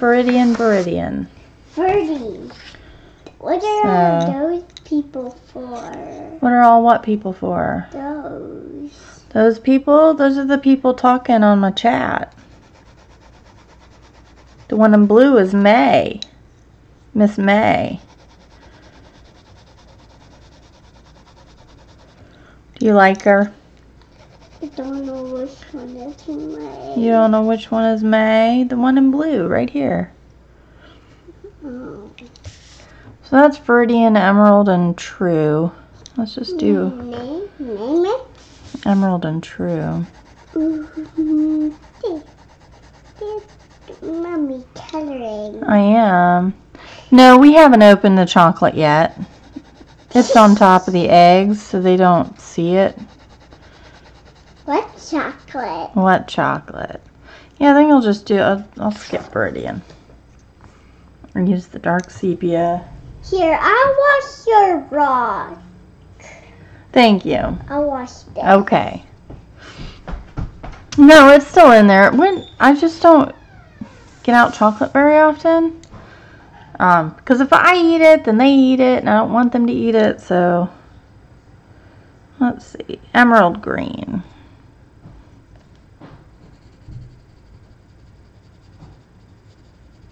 Birdie. What are all those people for? What are all what people for? Those people? Those are the people talking on my chat. The one in blue is May. Miss May. Do you like her? I don't know which one is May. You don't know which one is May? The one in blue, right here. Oh. So that's Viridian, Emerald, and True. Let's just do Name it? Emerald and True. Mommy coloring. I am. No, we haven't opened the chocolate yet. It's on top of the eggs, so they don't see it. What chocolate? What chocolate? Yeah, I think I'll just do, I'll skip Viridian. Or use the dark sepia. Here, I'll wash your rock. Thank you. I'll wash it. Okay. No, it's still in there. I just don't get out chocolate very often. Because if I eat it, then they eat it, and I don't want them to eat it, so let's see. Emerald green.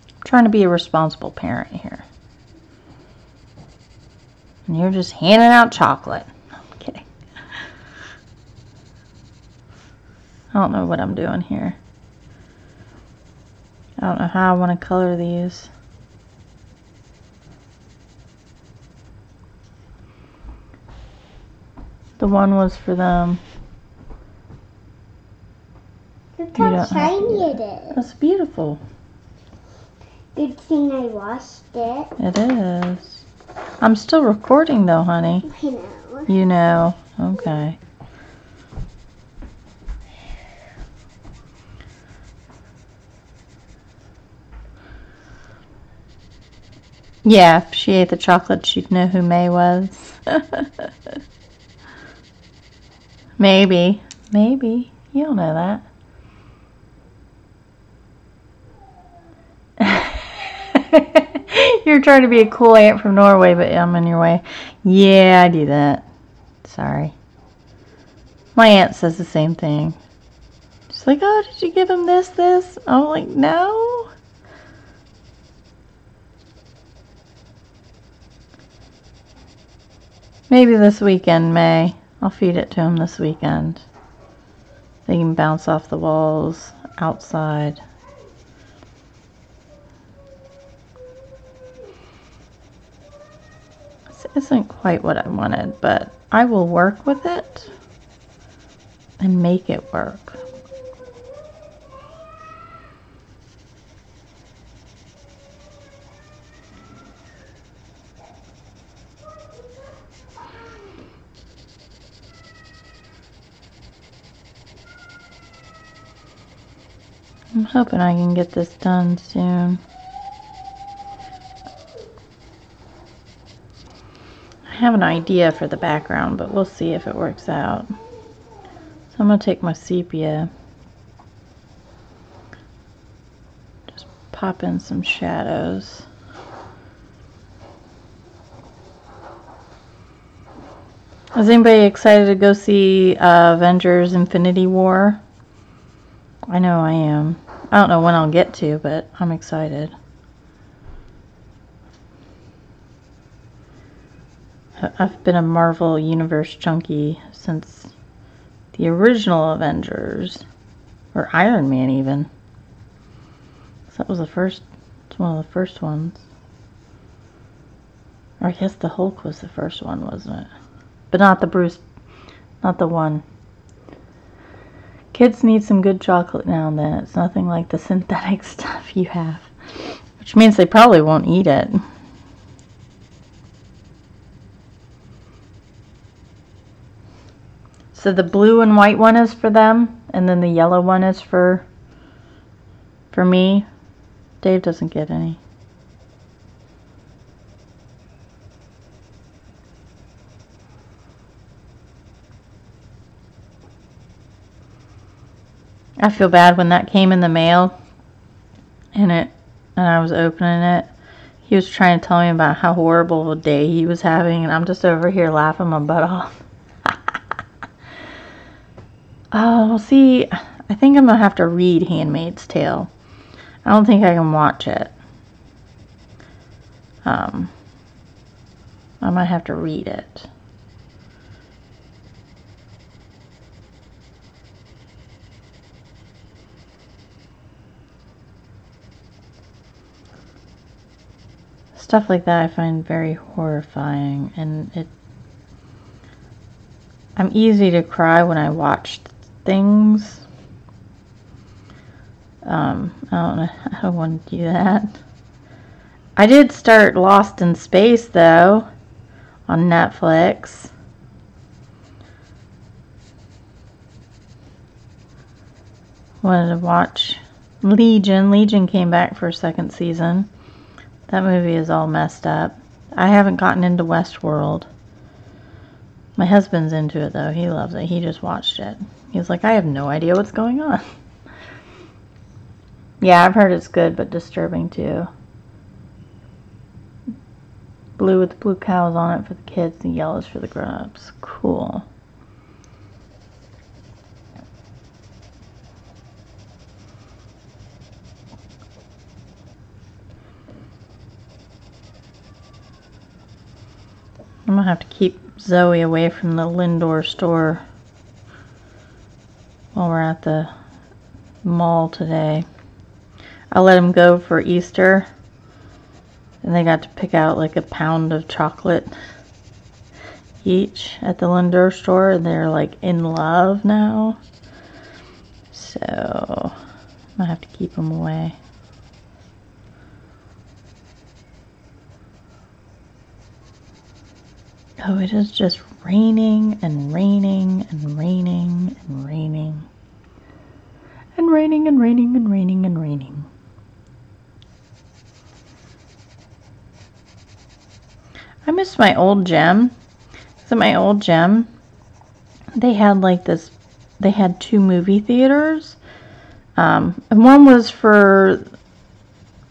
I'm trying to be a responsible parent here. And you're just handing out chocolate. No, I'm kidding. I don't know what I'm doing here. I don't know how I want to color these. The one was for them. how shiny it is. That's beautiful. Good thing I washed it. It is. I'm still recording though, honey. I know. You know. Okay. Yeah, if she ate the chocolate, she'd know who May was. Maybe. Maybe. You don't know that. You're trying to be a cool aunt from Norway, but I'm in your way. Yeah, I do that. Sorry. My aunt says the same thing. She's like, oh, did you give him this? I'm like, no. Maybe this weekend, May. I'll feed it to him this weekend. They can bounce off the walls outside. This isn't quite what I wanted, but I will work with it and make it work. I'm hoping I can get this done soon. I have an idea for the background, but we'll see if it works out. So I'm going to take my sepia, just pop in some shadows. Is anybody excited to go see Avengers Infinity War? I know I am. I don't know when I'll get to, but I'm excited. I've been a Marvel Universe junkie since the original Avengers, or Iron Man even. So that was the first, it's one of the first ones. Or I guess the Hulk was the first one, wasn't it? But not the Bruce, not the one. Kids need some good chocolate now and then. It's nothing like the synthetic stuff you have. Which means they probably won't eat it. So the blue and white one is for them, and then the yellow one is for me. Dave doesn't get any. I feel bad when that came in the mail and I was opening it. He was trying to tell me about how horrible a day he was having, and I'm just over here laughing my butt off. Oh, see, I think I'm going to have to read Handmaid's Tale. I don't think I can watch it. I might have to read it. Stuff like that I find very horrifying, and I'm easy to cry when I watch things. I don't know. I don't want to do that. I did start Lost in Space though on Netflix. Wanted to watch Legion. Legion came back for a second season. That movie is all messed up. I haven't gotten into Westworld. My husband's into it though. He loves it. He just watched it. He's like, I have no idea what's going on. Yeah, I've heard it's good, but disturbing too. Blue with blue cows on it for the kids and yellows for the grown-ups. Cool. I'm gonna have to keep Zoe away from the Lindor store while we're at the mall today. I let him go for Easter, and they got to pick out like a pound of chocolate each at the Lindor store, and they're like in love now. So I have to keep them away. Oh, it is just raining and raining and raining and raining. And raining and raining and raining and raining. I miss my old gym. So my old gym, they had like this, they had 2 movie theaters. And one was for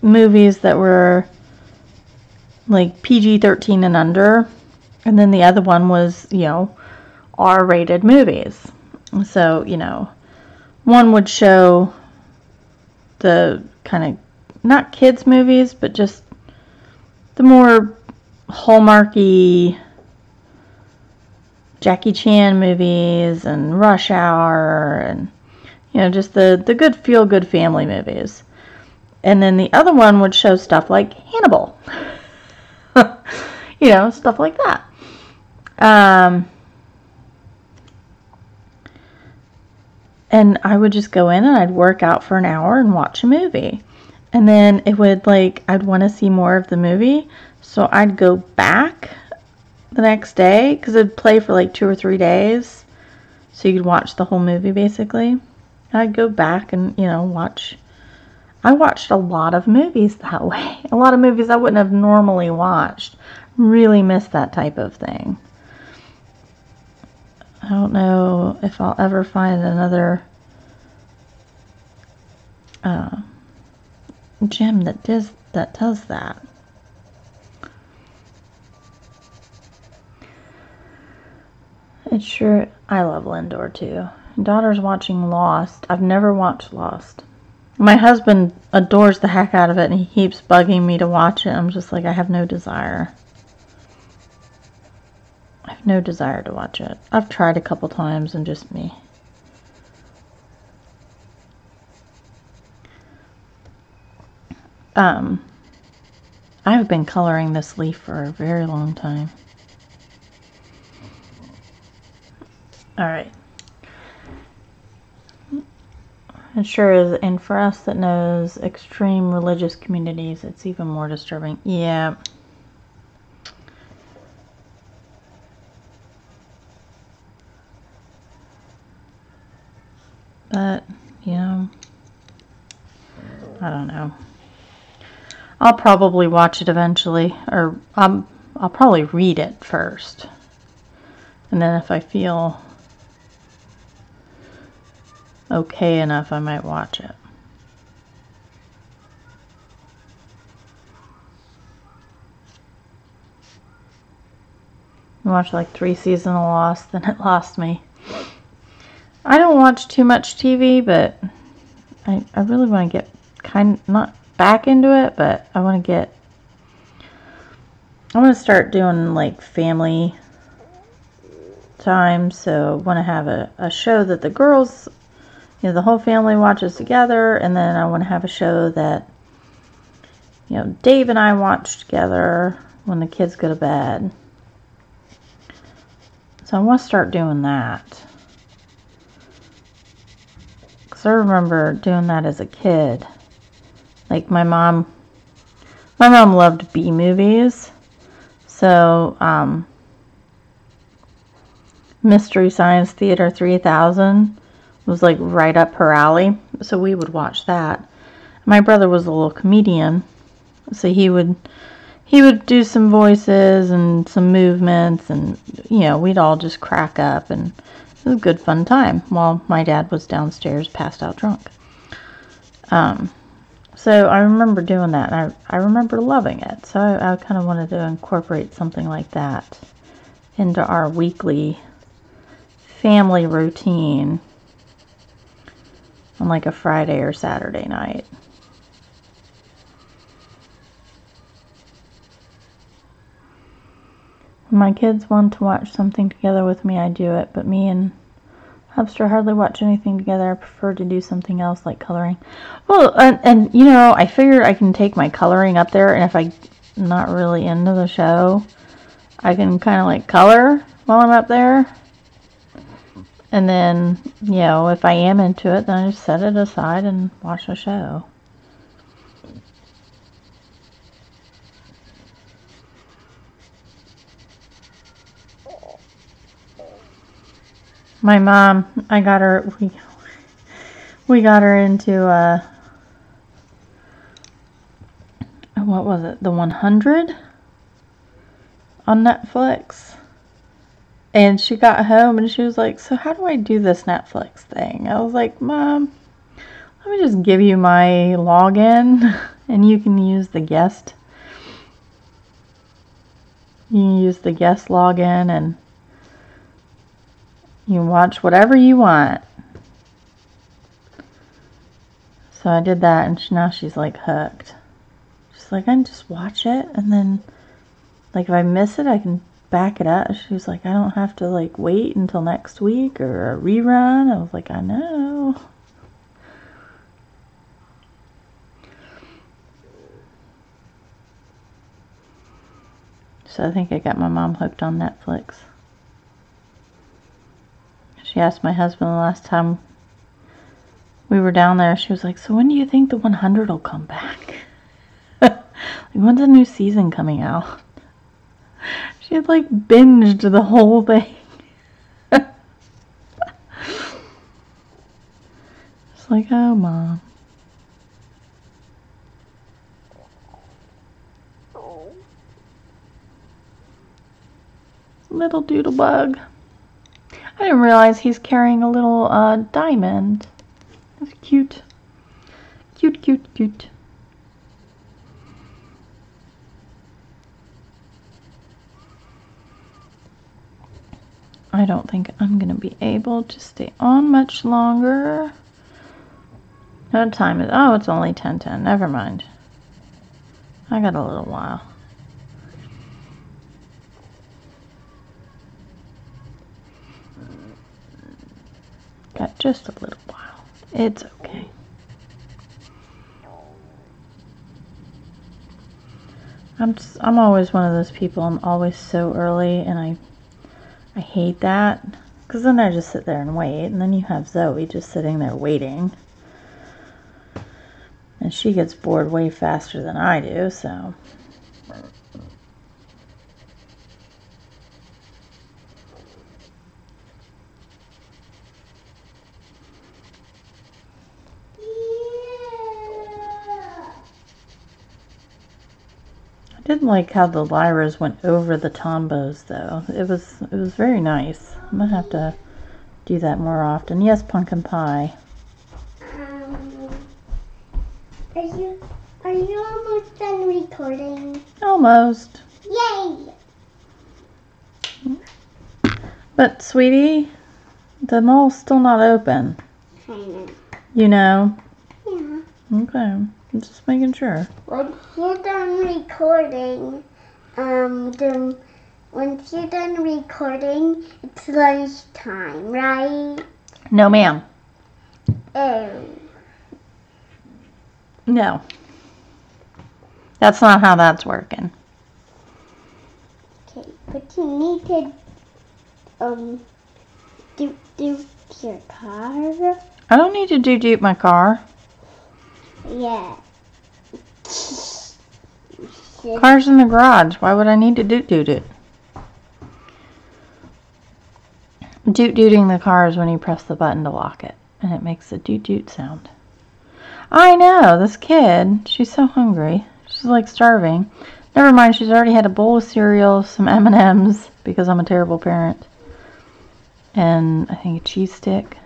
movies that were like PG-13 and under. And then the other one was, you know, R-rated movies. So, you know, one would show the kind of, not kids movies, but just the more Hallmarky Jackie Chan movies and Rush Hour and, you know, just the good feel-good family movies. And then the other one would show stuff like Hannibal. You know, stuff like that. And I would just go in and I'd work out for an hour and watch a movie. And then it would, like, I'd want to see more of the movie. So I'd go back the next day, because it'd play for like 2 or 3 days. So you could watch the whole movie, basically. I'd go back and, you know, watch. I watched a lot of movies that way. A lot of movies I wouldn't have normally watched. Really miss that type of thing. I don't know if I'll ever find another gym that does that. It's sure, I love Lindor too. Daughter's watching Lost. I've never watched Lost. My husband adores the heck out of it and he keeps bugging me to watch it. I'm just like, I have no desire. I have no desire to watch it. I've tried a couple times and just me. I've been coloring this leaf for a very long time. Alright. It sure is, and for us that knows extreme religious communities, it's even more disturbing. Yeah. But, you know, I don't know. I'll probably watch it eventually, or I'll probably read it first. And then if I feel okay enough, I might watch it. I watched like 3 seasons of Lost, then it lost me. I don't watch too much TV, but I really want to get not back into it, but I want to start doing like family time. So I want to have a show that the girls, you know, the whole family watches together, and then I want to have a show that, you know, Dave and I watch together when the kids go to bed. So I want to start doing that. Because I remember doing that as a kid. Like my mom loved B movies. So, Mystery Science Theater 3000 was like right up her alley. So we would watch that. My brother was a little comedian. So he would do some voices and some movements, and, you know, we'd all just crack up, and it was a good fun time while my dad was downstairs passed out drunk. So I remember doing that, and I remember loving it. So I kind of wanted to incorporate something like that into our weekly family routine on like a Friday or Saturday night. When my kids want to watch something together with me, I do it, but me and Hubster hardly watch anything together. I prefer to do something else like coloring. Well, and you know, I figured I can take my coloring up there, and if I'm not really into the show, I can kind of like color while I'm up there. And then, you know, if I am into it, then I just set it aside and watch a show. My mom, I got her, we got her into, what was it, the 100 on Netflix. And she got home and she was like, so how do I do this Netflix thing? I was like, Mom, let me just give you my login and you can use the guest. You can use the guest login and you can watch whatever you want. So I did that and now she's like hooked. She's like, I can just watch it and then like if I miss it I can back it up. She was like, I don't have to like wait until next week or a rerun. I was like, I know. So I think I got my mom hooked on Netflix. She asked my husband the last time we were down there, she was like, so when do you think the 100 will come back? Like, when's the new season coming out? She had like binged the whole thing. It's like, oh, Mom. Little doodlebug. I didn't realize he's carrying a little diamond. That's cute. Cute, cute, cute. I don't think I'm going to be able to stay on much longer. What time is it? Oh, it's only 10:10. Never mind. I got a little while. Got just a little while. It's okay. I'm always one of those people. I'm always so early, and I hate that, because then I just sit there and wait, and then you have Zoe just sitting there waiting, and she gets bored way faster than I do. So I didn't like how the Lyras went over the Tombows, though. It was very nice. I'm gonna have to do that more often. Yes, pumpkin pie. Are you almost done recording? Almost. Yay! But sweetie, the mall's still not open. I know. You know? Yeah. Okay. I'm just making sure. Once you're done recording, then once you're done recording, it's lunchtime, right? No, ma'am. Oh. No. That's not how that's working. Okay, but you need to do your car. I don't need to do my car. Yeah. Car's in the garage. Why would I need to doot it? Dooting the car is when you press the button to lock it, and it makes a doot sound. I know, this kid, she's so hungry. She's like starving. Never mind, she's already had a bowl of cereal, some M&Ms, because I'm a terrible parent, and I think a cheese stick.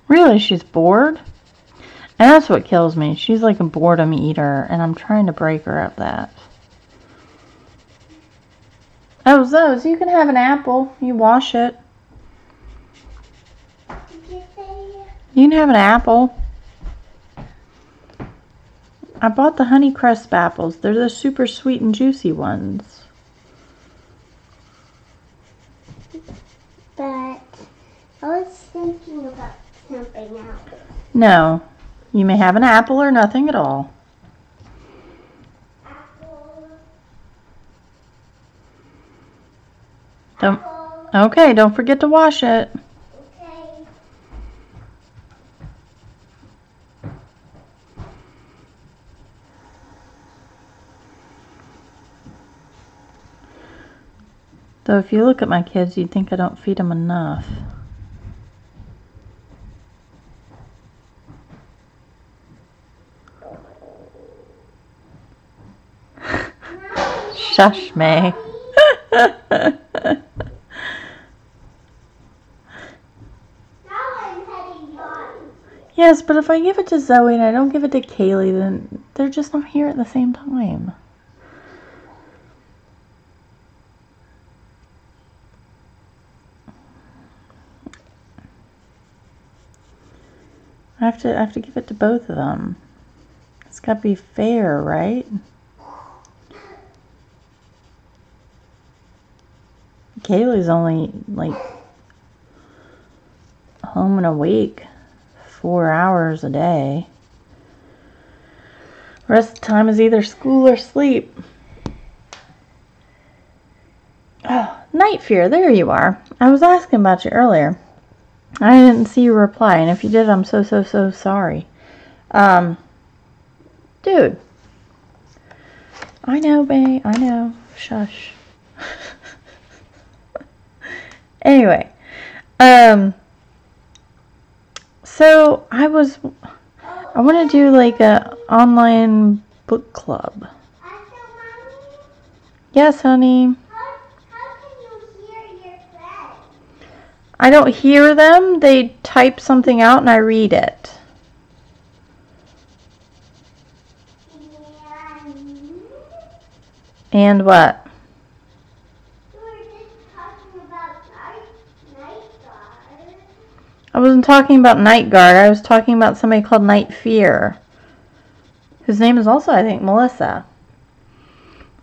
Really, she's bored? And that's what kills me. She's like a boredom eater, and I'm trying to break her of that. Oh, Zoe, you can have an apple. You wash it. You can have an apple. I bought the Honeycrisp apples. They're the super sweet and juicy ones. But I was thinking about something else. No. You may have an apple or nothing at all. Apple. Don't, okay, don't forget to wash it. Okay. Though if you look at my kids, you'd think I don't feed them enough. Shush, May. Yes, but if I give it to Zoe and I don't give it to Kaylee, then they're just not here at the same time. I have to give it to both of them. It's got to be fair, right? Kaylee's only like home and awake 4 hours a day. The rest of the time is either school or sleep. Oh, Night Fear, there you are. I was asking about you earlier. I didn't see you reply, and if you did, I'm so sorry. Dude. I know, babe. I know. Shush. Anyway. So, I want to do like a online book club. Yes, honey. How can you hear your friends? I don't hear them. They type something out and I read it. And what? You were just talking about night guard. I wasn't talking about Night Guard. I was talking about somebody called Night Fear. Whose name is also, I think, Melissa.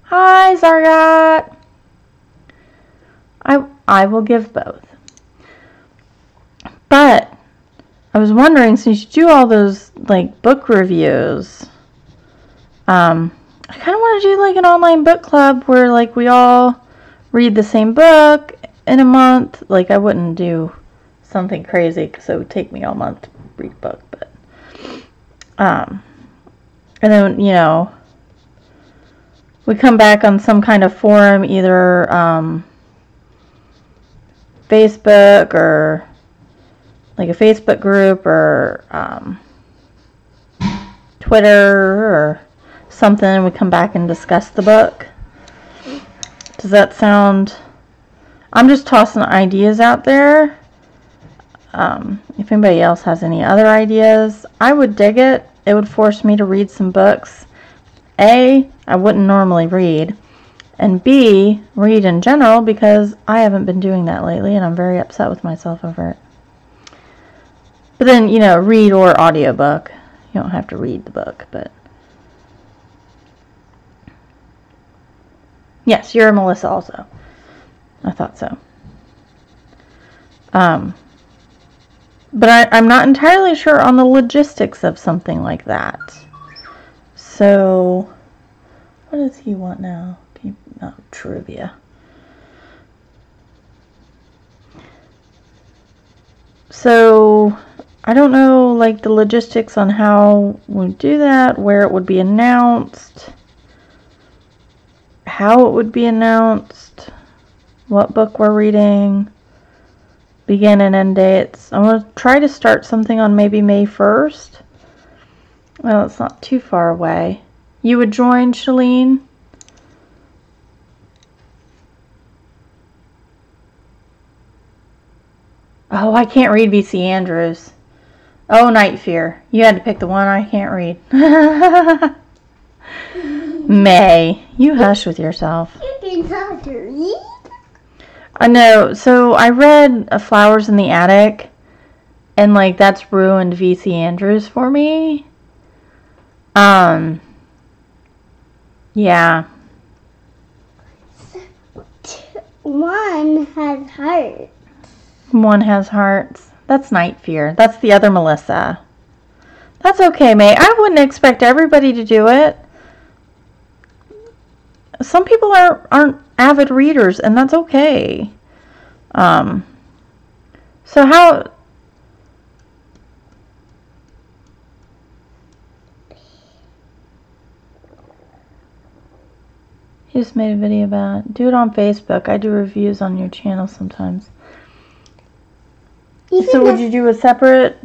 Hi, Zargot. I will give both. But I was wondering, since you do all those like book reviews, I kind of want to do like an online book club where like we all read the same book in a month. Like I wouldn't do something crazy because it would take me all month to read a book, but and then we come back on some kind of forum, either Facebook or like a Facebook group or Twitter or something, and we come back and discuss the book. Does that sound... I'm just tossing ideas out there. If anybody else has any other ideas, I would dig it. It would force me to read some books. A, I wouldn't normally read. And B, read in general, because I haven't been doing that lately and I'm very upset with myself over it. But then, read or audiobook. You don't have to read the book, but... Yes, you're Melissa also. I thought so. But I'm not entirely sure on the logistics of something like that. So, what does he want now? Trivia. So, I don't know, like, the logistics on how we do that, where it would be announced, how it would be announced, what book we're reading, begin and end dates. I'm going to try to start something on maybe May 1st. Well, it's not too far away. You would join, Shalene? Oh, I can't read V.C. Andrews. Oh, Night Fear. You had to pick the one I can't read. May, you hush with yourself. You can tell to read. I know. So I read Flowers in the Attic, and like that's ruined V.C. Andrews for me. Yeah. One has heart. One has hearts. That's Night Fear. That's the other Melissa. That's okay, May. I wouldn't expect everybody to do it. Some people aren't avid readers, and that's okay. So how... He just made a video about it. Do it on Facebook. I do reviews on your channel sometimes. So would you do a separate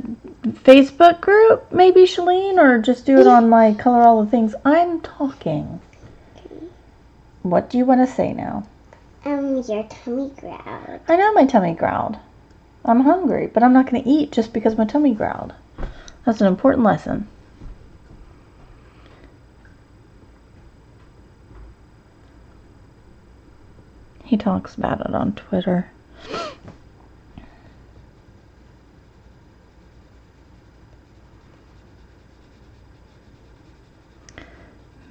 Facebook group, maybe, Shalene? Or just do it on my Color All the Things? I'm talking. What do you want to say now? Your tummy growled. I know my tummy growled. I'm hungry, but I'm not going to eat just because my tummy growled. That's an important lesson. He talks about it on Twitter.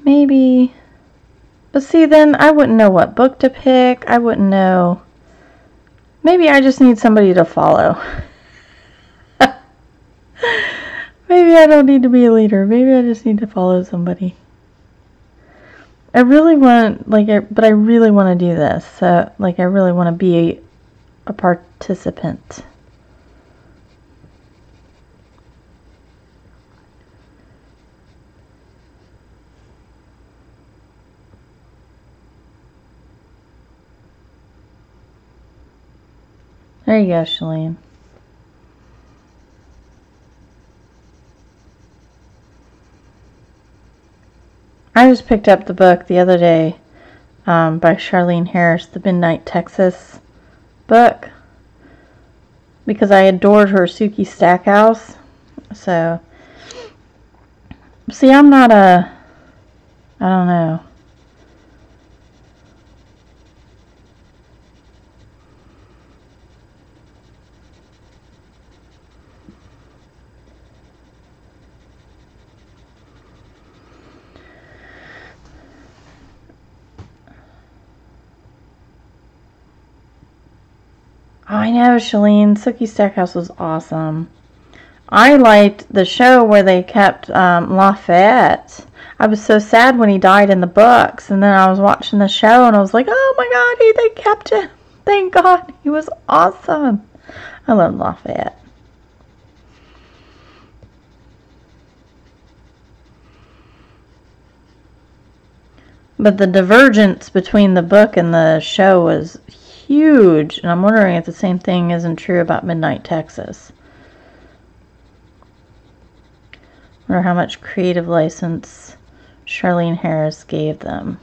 Maybe. But see, then I wouldn't know what book to pick. I wouldn't know. Maybe I just need somebody to follow. Maybe I don't need to be a leader. Maybe I just need to follow somebody. I really want, but I really want to do this. So, I really want to be a participant. There you go, Shalene. I just picked up the book the other day by Charlene Harris, the Midnight Texas book, because I adored her Suki Stackhouse. So, see, I'm not I don't know. I know, Shalene. Suki Stackhouse was awesome. I liked the show where they kept Lafayette. I was so sad when he died in the books, and then I was watching the show, and I was like, oh my god, they kept him. Thank God. He was awesome. I love Lafayette. But the divergence between the book and the show was huge, and I'm wondering if the same thing isn't true about Midnight Texas. I wonder how much creative license Charlene Harris gave them.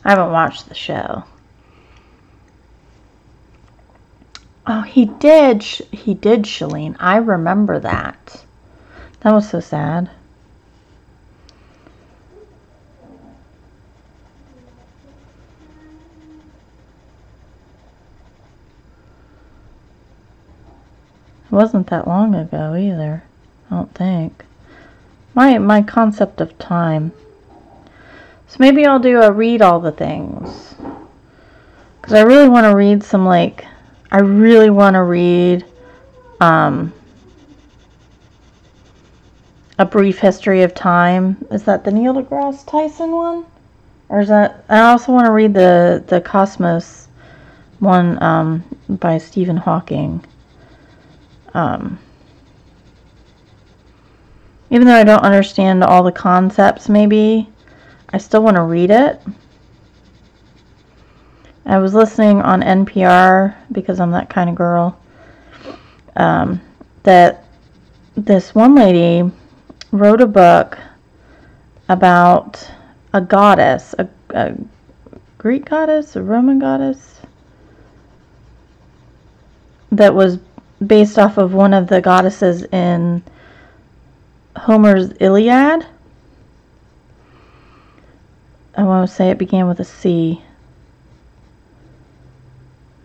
I haven't watched the show. Oh, he did, Shalene. I remember that. That was so sad. It wasn't that long ago either, I don't think. My concept of time. So maybe I'll do a read all the things. Because I really want to read some, I really want to read A Brief History of Time. Is that the Neil deGrasse Tyson one? Or is that... I also want to read the Cosmos one by Stephen Hawking. Even though I don't understand all the concepts, maybe, I still want to read it. I was listening on NPR, because I'm that kind of girl, that this one lady wrote a book about a goddess, a Greek goddess, a Roman goddess, that was based off of one of the goddesses in Homer's Iliad. I want to say it began with a C.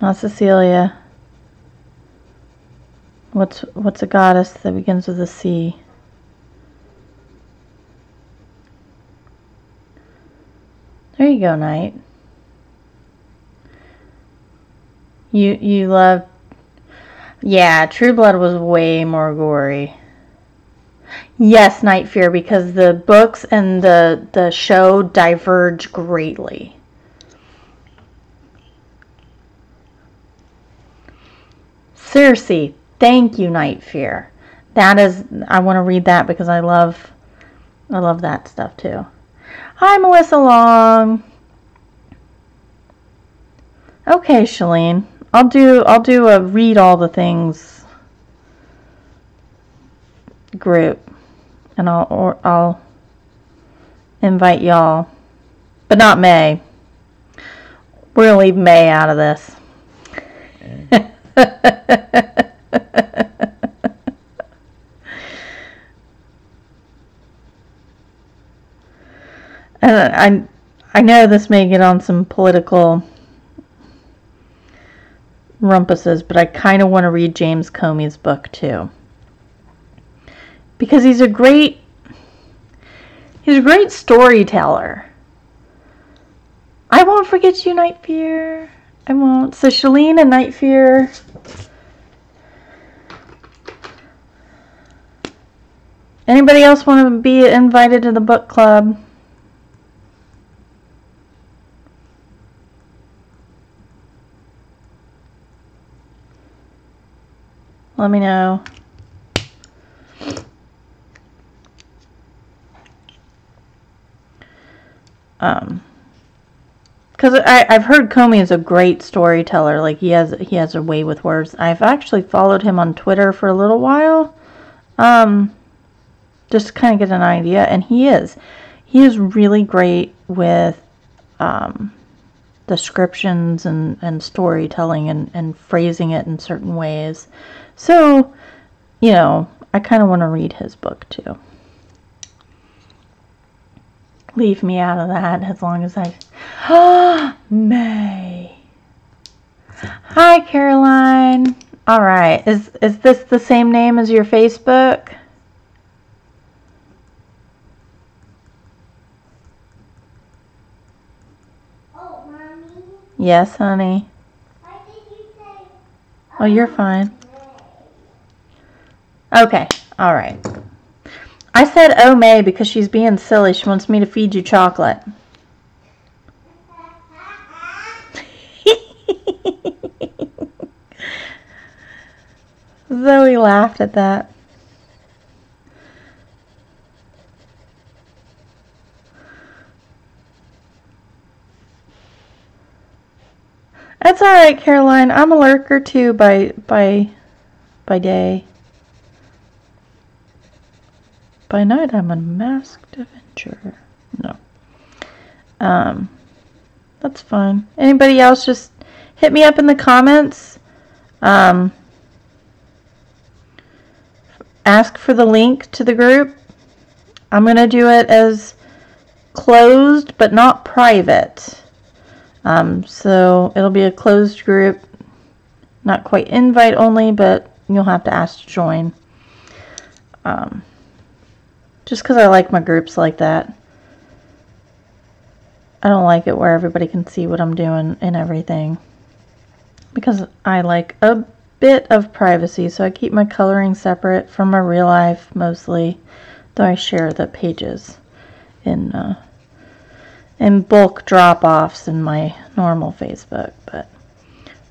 Not Cecilia. What's a goddess that begins with a C? There you go, Knight. You love... Yeah, True Blood was way more gory. Yes, Night Fear, because the books and the show diverge greatly. Circe, thank you, Night Fear. That is, I want to read that because I love that stuff too. Hi, Melissa Long. Okay, Shalene. I'll do a read all the things group, and I'll invite y'all, but not May. We're gonna leave May out of this. And I know this may get on some political rumpuses, but I kind of want to read James Comey's book too, because he's a great storyteller. I won't forget you, Night Fear. I won't. So Shalene and Night Fear. Anybody else want to be invited to the book club? Let me know. Because I've heard Comey is a great storyteller. Like he has a way with words. I've actually followed him on Twitter for a little while, just to kind of get an idea. And he is really great with descriptions and storytelling and phrasing it in certain ways. So, you know, I kind of want to read his book too. Leave me out of that as long as I... May. Hi, Caroline. All right. Is this the same name as your Facebook? Oh, Mommy. Yes, honey. Why did you say... Oh, you're fine. Okay. All right. I said, oh, May, because she's being silly. She wants me to feed you chocolate. Zoe laughed at that. That's all right, Caroline. I'm a lurker too by day. By night, I'm a masked adventurer. No. That's fine. Anybody else, just hit me up in the comments. Ask for the link to the group. I'm going to do it as closed, but not private. So it'll be a closed group. Not quite invite only, but you'll have to ask to join. Just because I like my groups like that. I don't like it where everybody can see what I'm doing and everything. Because I like a bit of privacy, so I keep my coloring separate from my real life mostly. Though I share the pages in bulk drop-offs in my normal Facebook. But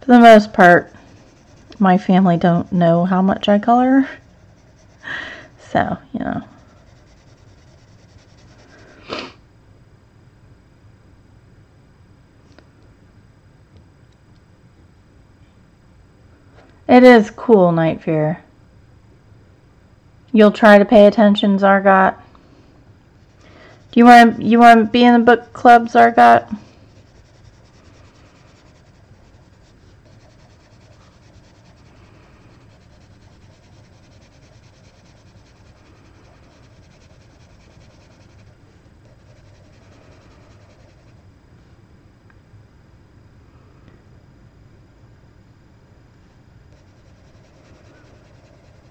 for the most part, my family don't know how much I color. So, you know. It is cool, Night Fear. You'll try to pay attention, Zargot. Do you want to be in the book club, Zargot?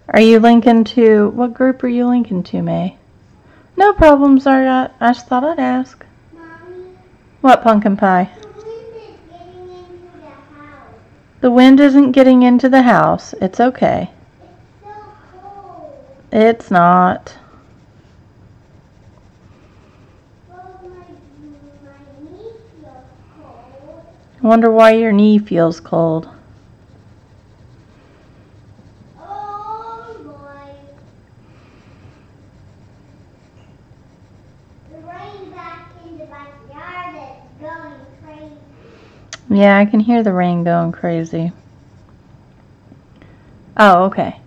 Are you linking to... What group are you linking to, May? No problem, Zargot. I just thought I'd ask. Mommy, What, Pumpkin Pie? the wind is getting into the house. The wind isn't getting into the house. It's okay. It's so cold. It's not. Well, my knee feels cold. I wonder why your knee feels cold. The rain back in the backyard is going crazy. Yeah, I can hear the rain going crazy. Oh, okay.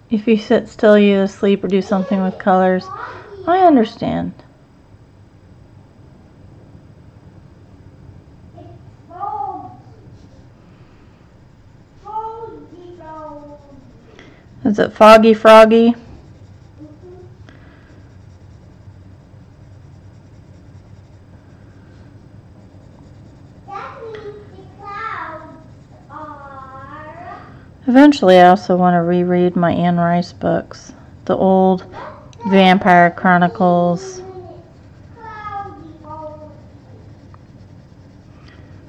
If you sit still, you asleep or do something with colors. I understand. It's foggy. Foggy. Is it foggy froggy? That means the clouds are... Eventually, I also want to reread my Anne Rice books. The old Vampire Chronicles.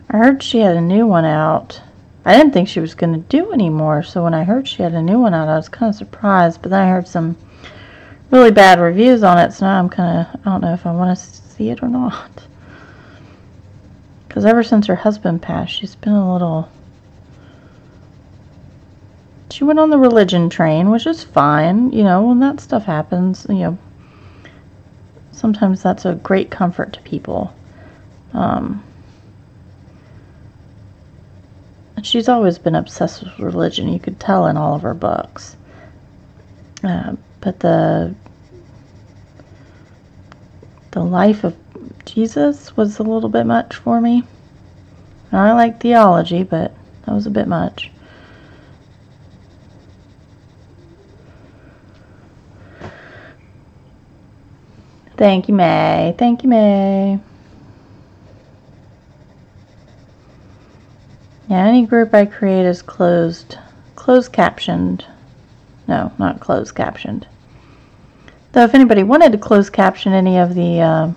I heard she had a new one out. I didn't think she was going to do any more, so when I heard she had a new one out, I was kind of surprised. But then I heard some really bad reviews on it, so now I'm kind of, I don't know if I want to see it or not. Because ever since her husband passed, she's been a little... She went on the religion train, which is fine, you know, when that stuff happens, you know, sometimes that's a great comfort to people. She's always been obsessed with religion, you could tell in all of her books. But the life of Jesus was a little bit much for me. And I like theology, but that was a bit much. Thank you, May. Thank you, May. Yeah, any group I create is closed captioned. No, not closed captioned. Though if anybody wanted to close caption any of the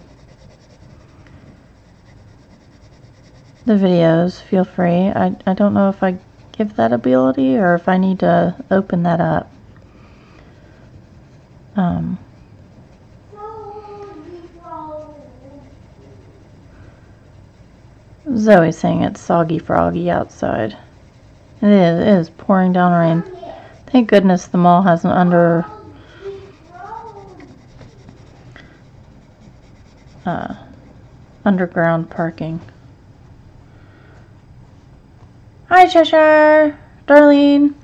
videos, feel free. I don't know if I give that ability or if I need to open that up. Zoe's saying it's soggy froggy outside. It is pouring down rain. Thank goodness the mall has an underground parking. Hi, Cheshire, Darlene.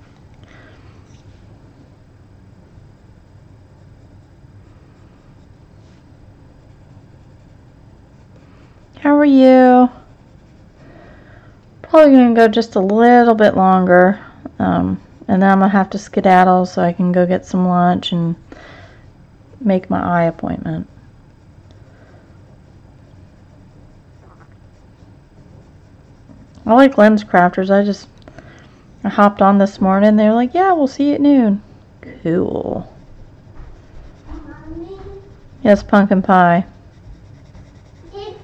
How are you? Probably gonna go just a little bit longer, and then I'm gonna have to skedaddle so I can go get some lunch and make my eye appointment. I like Lens Crafters. I hopped on this morning. They were like, "Yeah, we'll see you at noon." Cool. Mommy, Yes, pumpkin pie. did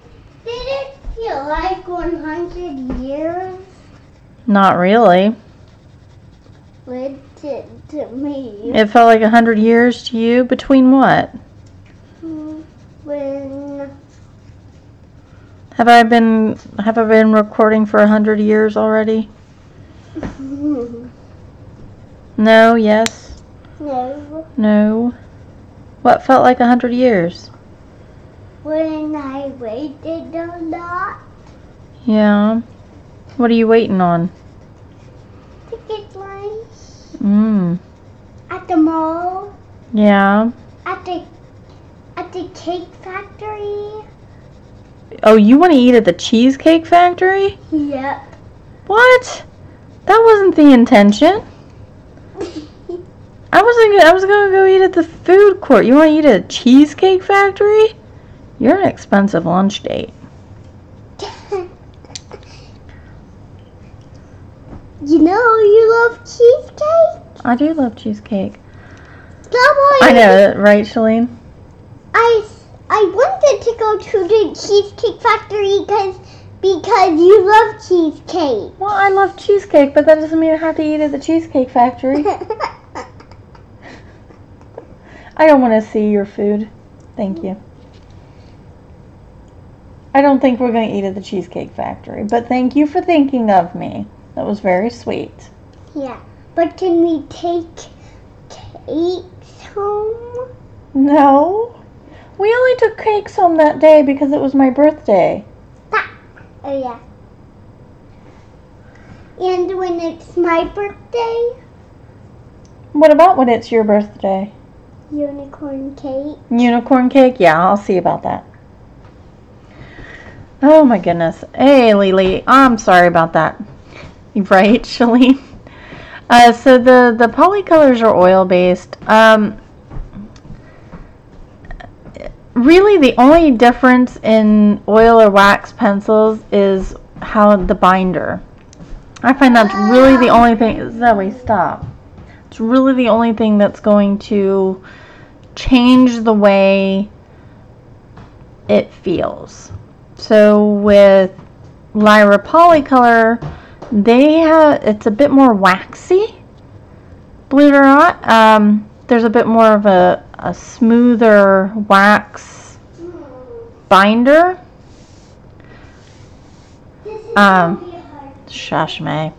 it feel like 100 years? Not really. It did to me. It felt like 100 years to you. Between what? When Have I been recording for 100 years already? No, yes, no, no. What felt like 100 years? when I waited a lot, Yeah. What are you waiting on? ticket lines Mmm. at the mall, Yeah. at the cake factory. Oh, you want to eat at the Cheesecake Factory? Yep. What? That wasn't the intention. I was gonna go eat at the food court. You want to eat at a Cheesecake Factory? You're an expensive lunch date. You know you love cheesecake? I do love cheesecake. Someone, I know, right, Shalene? I wanted to go to the Cheesecake Factory because you love cheesecake. Well, I love cheesecake, but that doesn't mean I have to eat at the Cheesecake Factory. I don't want to see your food. Thank you. I don't think we're going to eat at the Cheesecake Factory, but thank you for thinking of me. That was very sweet. Yeah, but can we take cakes home? No. We only took cakes home that day because it was my birthday. Oh, yeah. And when it's my birthday? What about when it's your birthday? Unicorn cake. Unicorn cake? Yeah, I'll see about that. Oh my goodness. Hey, Lily. I'm sorry about that. Right, Shalene? So the Polycolors are oil-based. Really, the only difference in oil or wax pencils is how the binder. I find that's really the only thing. Zoe, stop. It's really the only thing that's going to change the way it feels. So with Lyra Polycolor, it's a bit more waxy, believe it or not. There's a bit more of a smoother wax binder. Shush, May.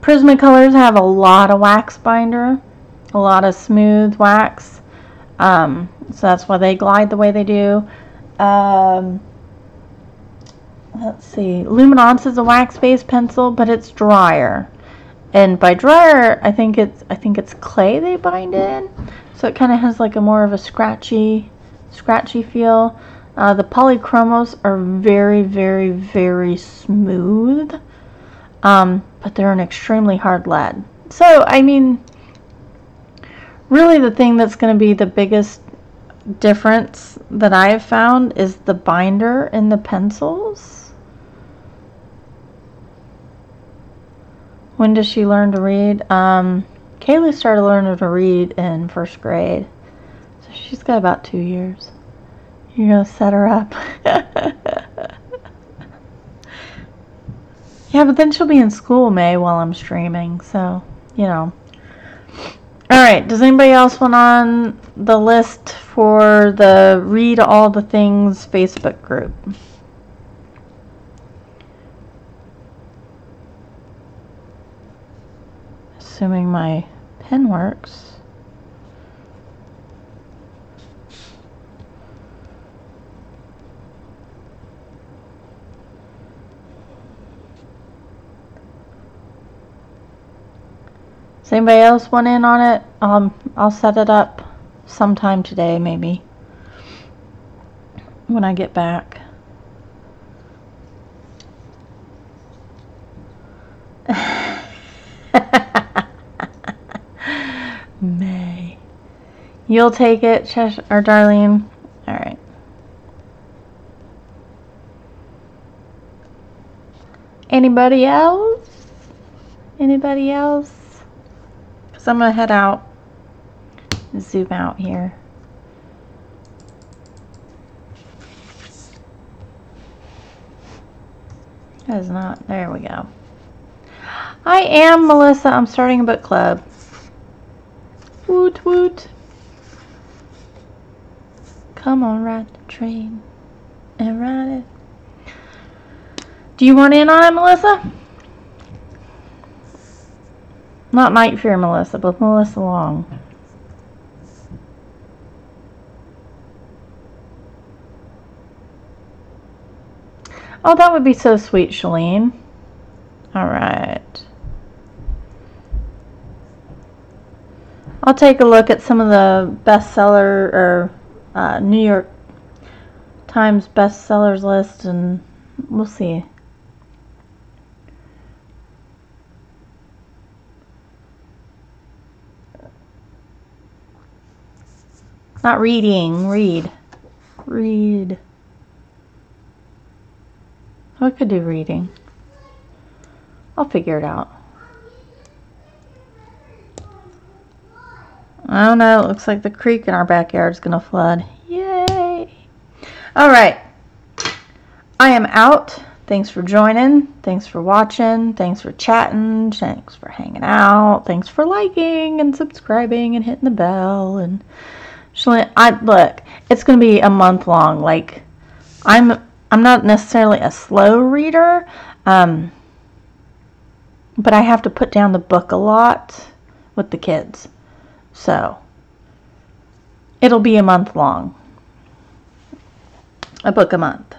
Prismacolors have a lot of wax binder, a lot of smooth wax. So that's why they glide the way they do. Let's see. Luminance is a wax-based pencil, but it's drier. And by drier, I think it's clay they bind in, so it kind of has like a more of a scratchy feel. The polychromos are very, very, very smooth, but they're an extremely hard lead. So I mean, really, the thing that's going to be the biggest difference that I have found is the binder in the pencils. When does she learn to read? Kaylee started learning to read in 1st grade. So she's got about 2 years. You're going to set her up. Yeah, but then she'll be in school, May, while I'm streaming. So, you know. Alright, does anybody else want on the list for the Read All the Things Facebook group? Assuming my pen works. Does anybody else want in on it? I'll set it up sometime today, maybe, when I get back. May. You'll take it, or Darlene? Alright. Anybody else? Anybody else? Because I'm going to head out. Zoom out here. That is not. There we go. I am Melissa. I'm starting a book club. Woot woot. Come on, ride the train and ride it. Do you want in on it, Melissa? Not Night Fear Melissa, but Melissa Long. Oh, that would be so sweet, Shalene. All right. I'll take a look at some of the bestseller or New York Times bestsellers list, and we'll see. Not reading, read. Read. I could do reading. I'll figure it out. I don't know. It looks like the creek in our backyard is going to flood. Yay! Alright. I am out. Thanks for joining. Thanks for watching. Thanks for chatting. Thanks for hanging out. Thanks for liking and subscribing and hitting the bell. And look, it's going to be a month long. Like, I'm not necessarily a slow reader, but I have to put down the book a lot with the kids. So, it'll be a month long. A book a month.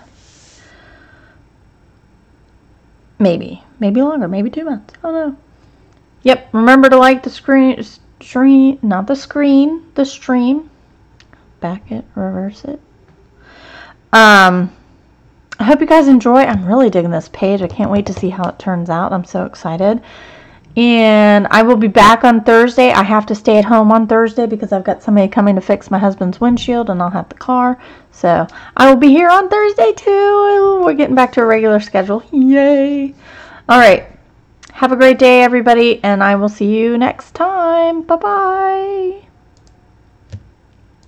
Maybe longer, maybe 2 months. I don't know. Yep, remember to like the stream. Back it, reverse it. I hope you guys enjoy. I'm really digging this page. I can't wait to see how it turns out. I'm so excited. And I will be back on Thursday. I have to stay at home on Thursday because I've got somebody coming to fix my husband's windshield and I'll have the car. So I will be here on Thursday too. We're getting back to a regular schedule. Yay. All right. Have a great day, everybody, and I will see you next time. Bye-bye.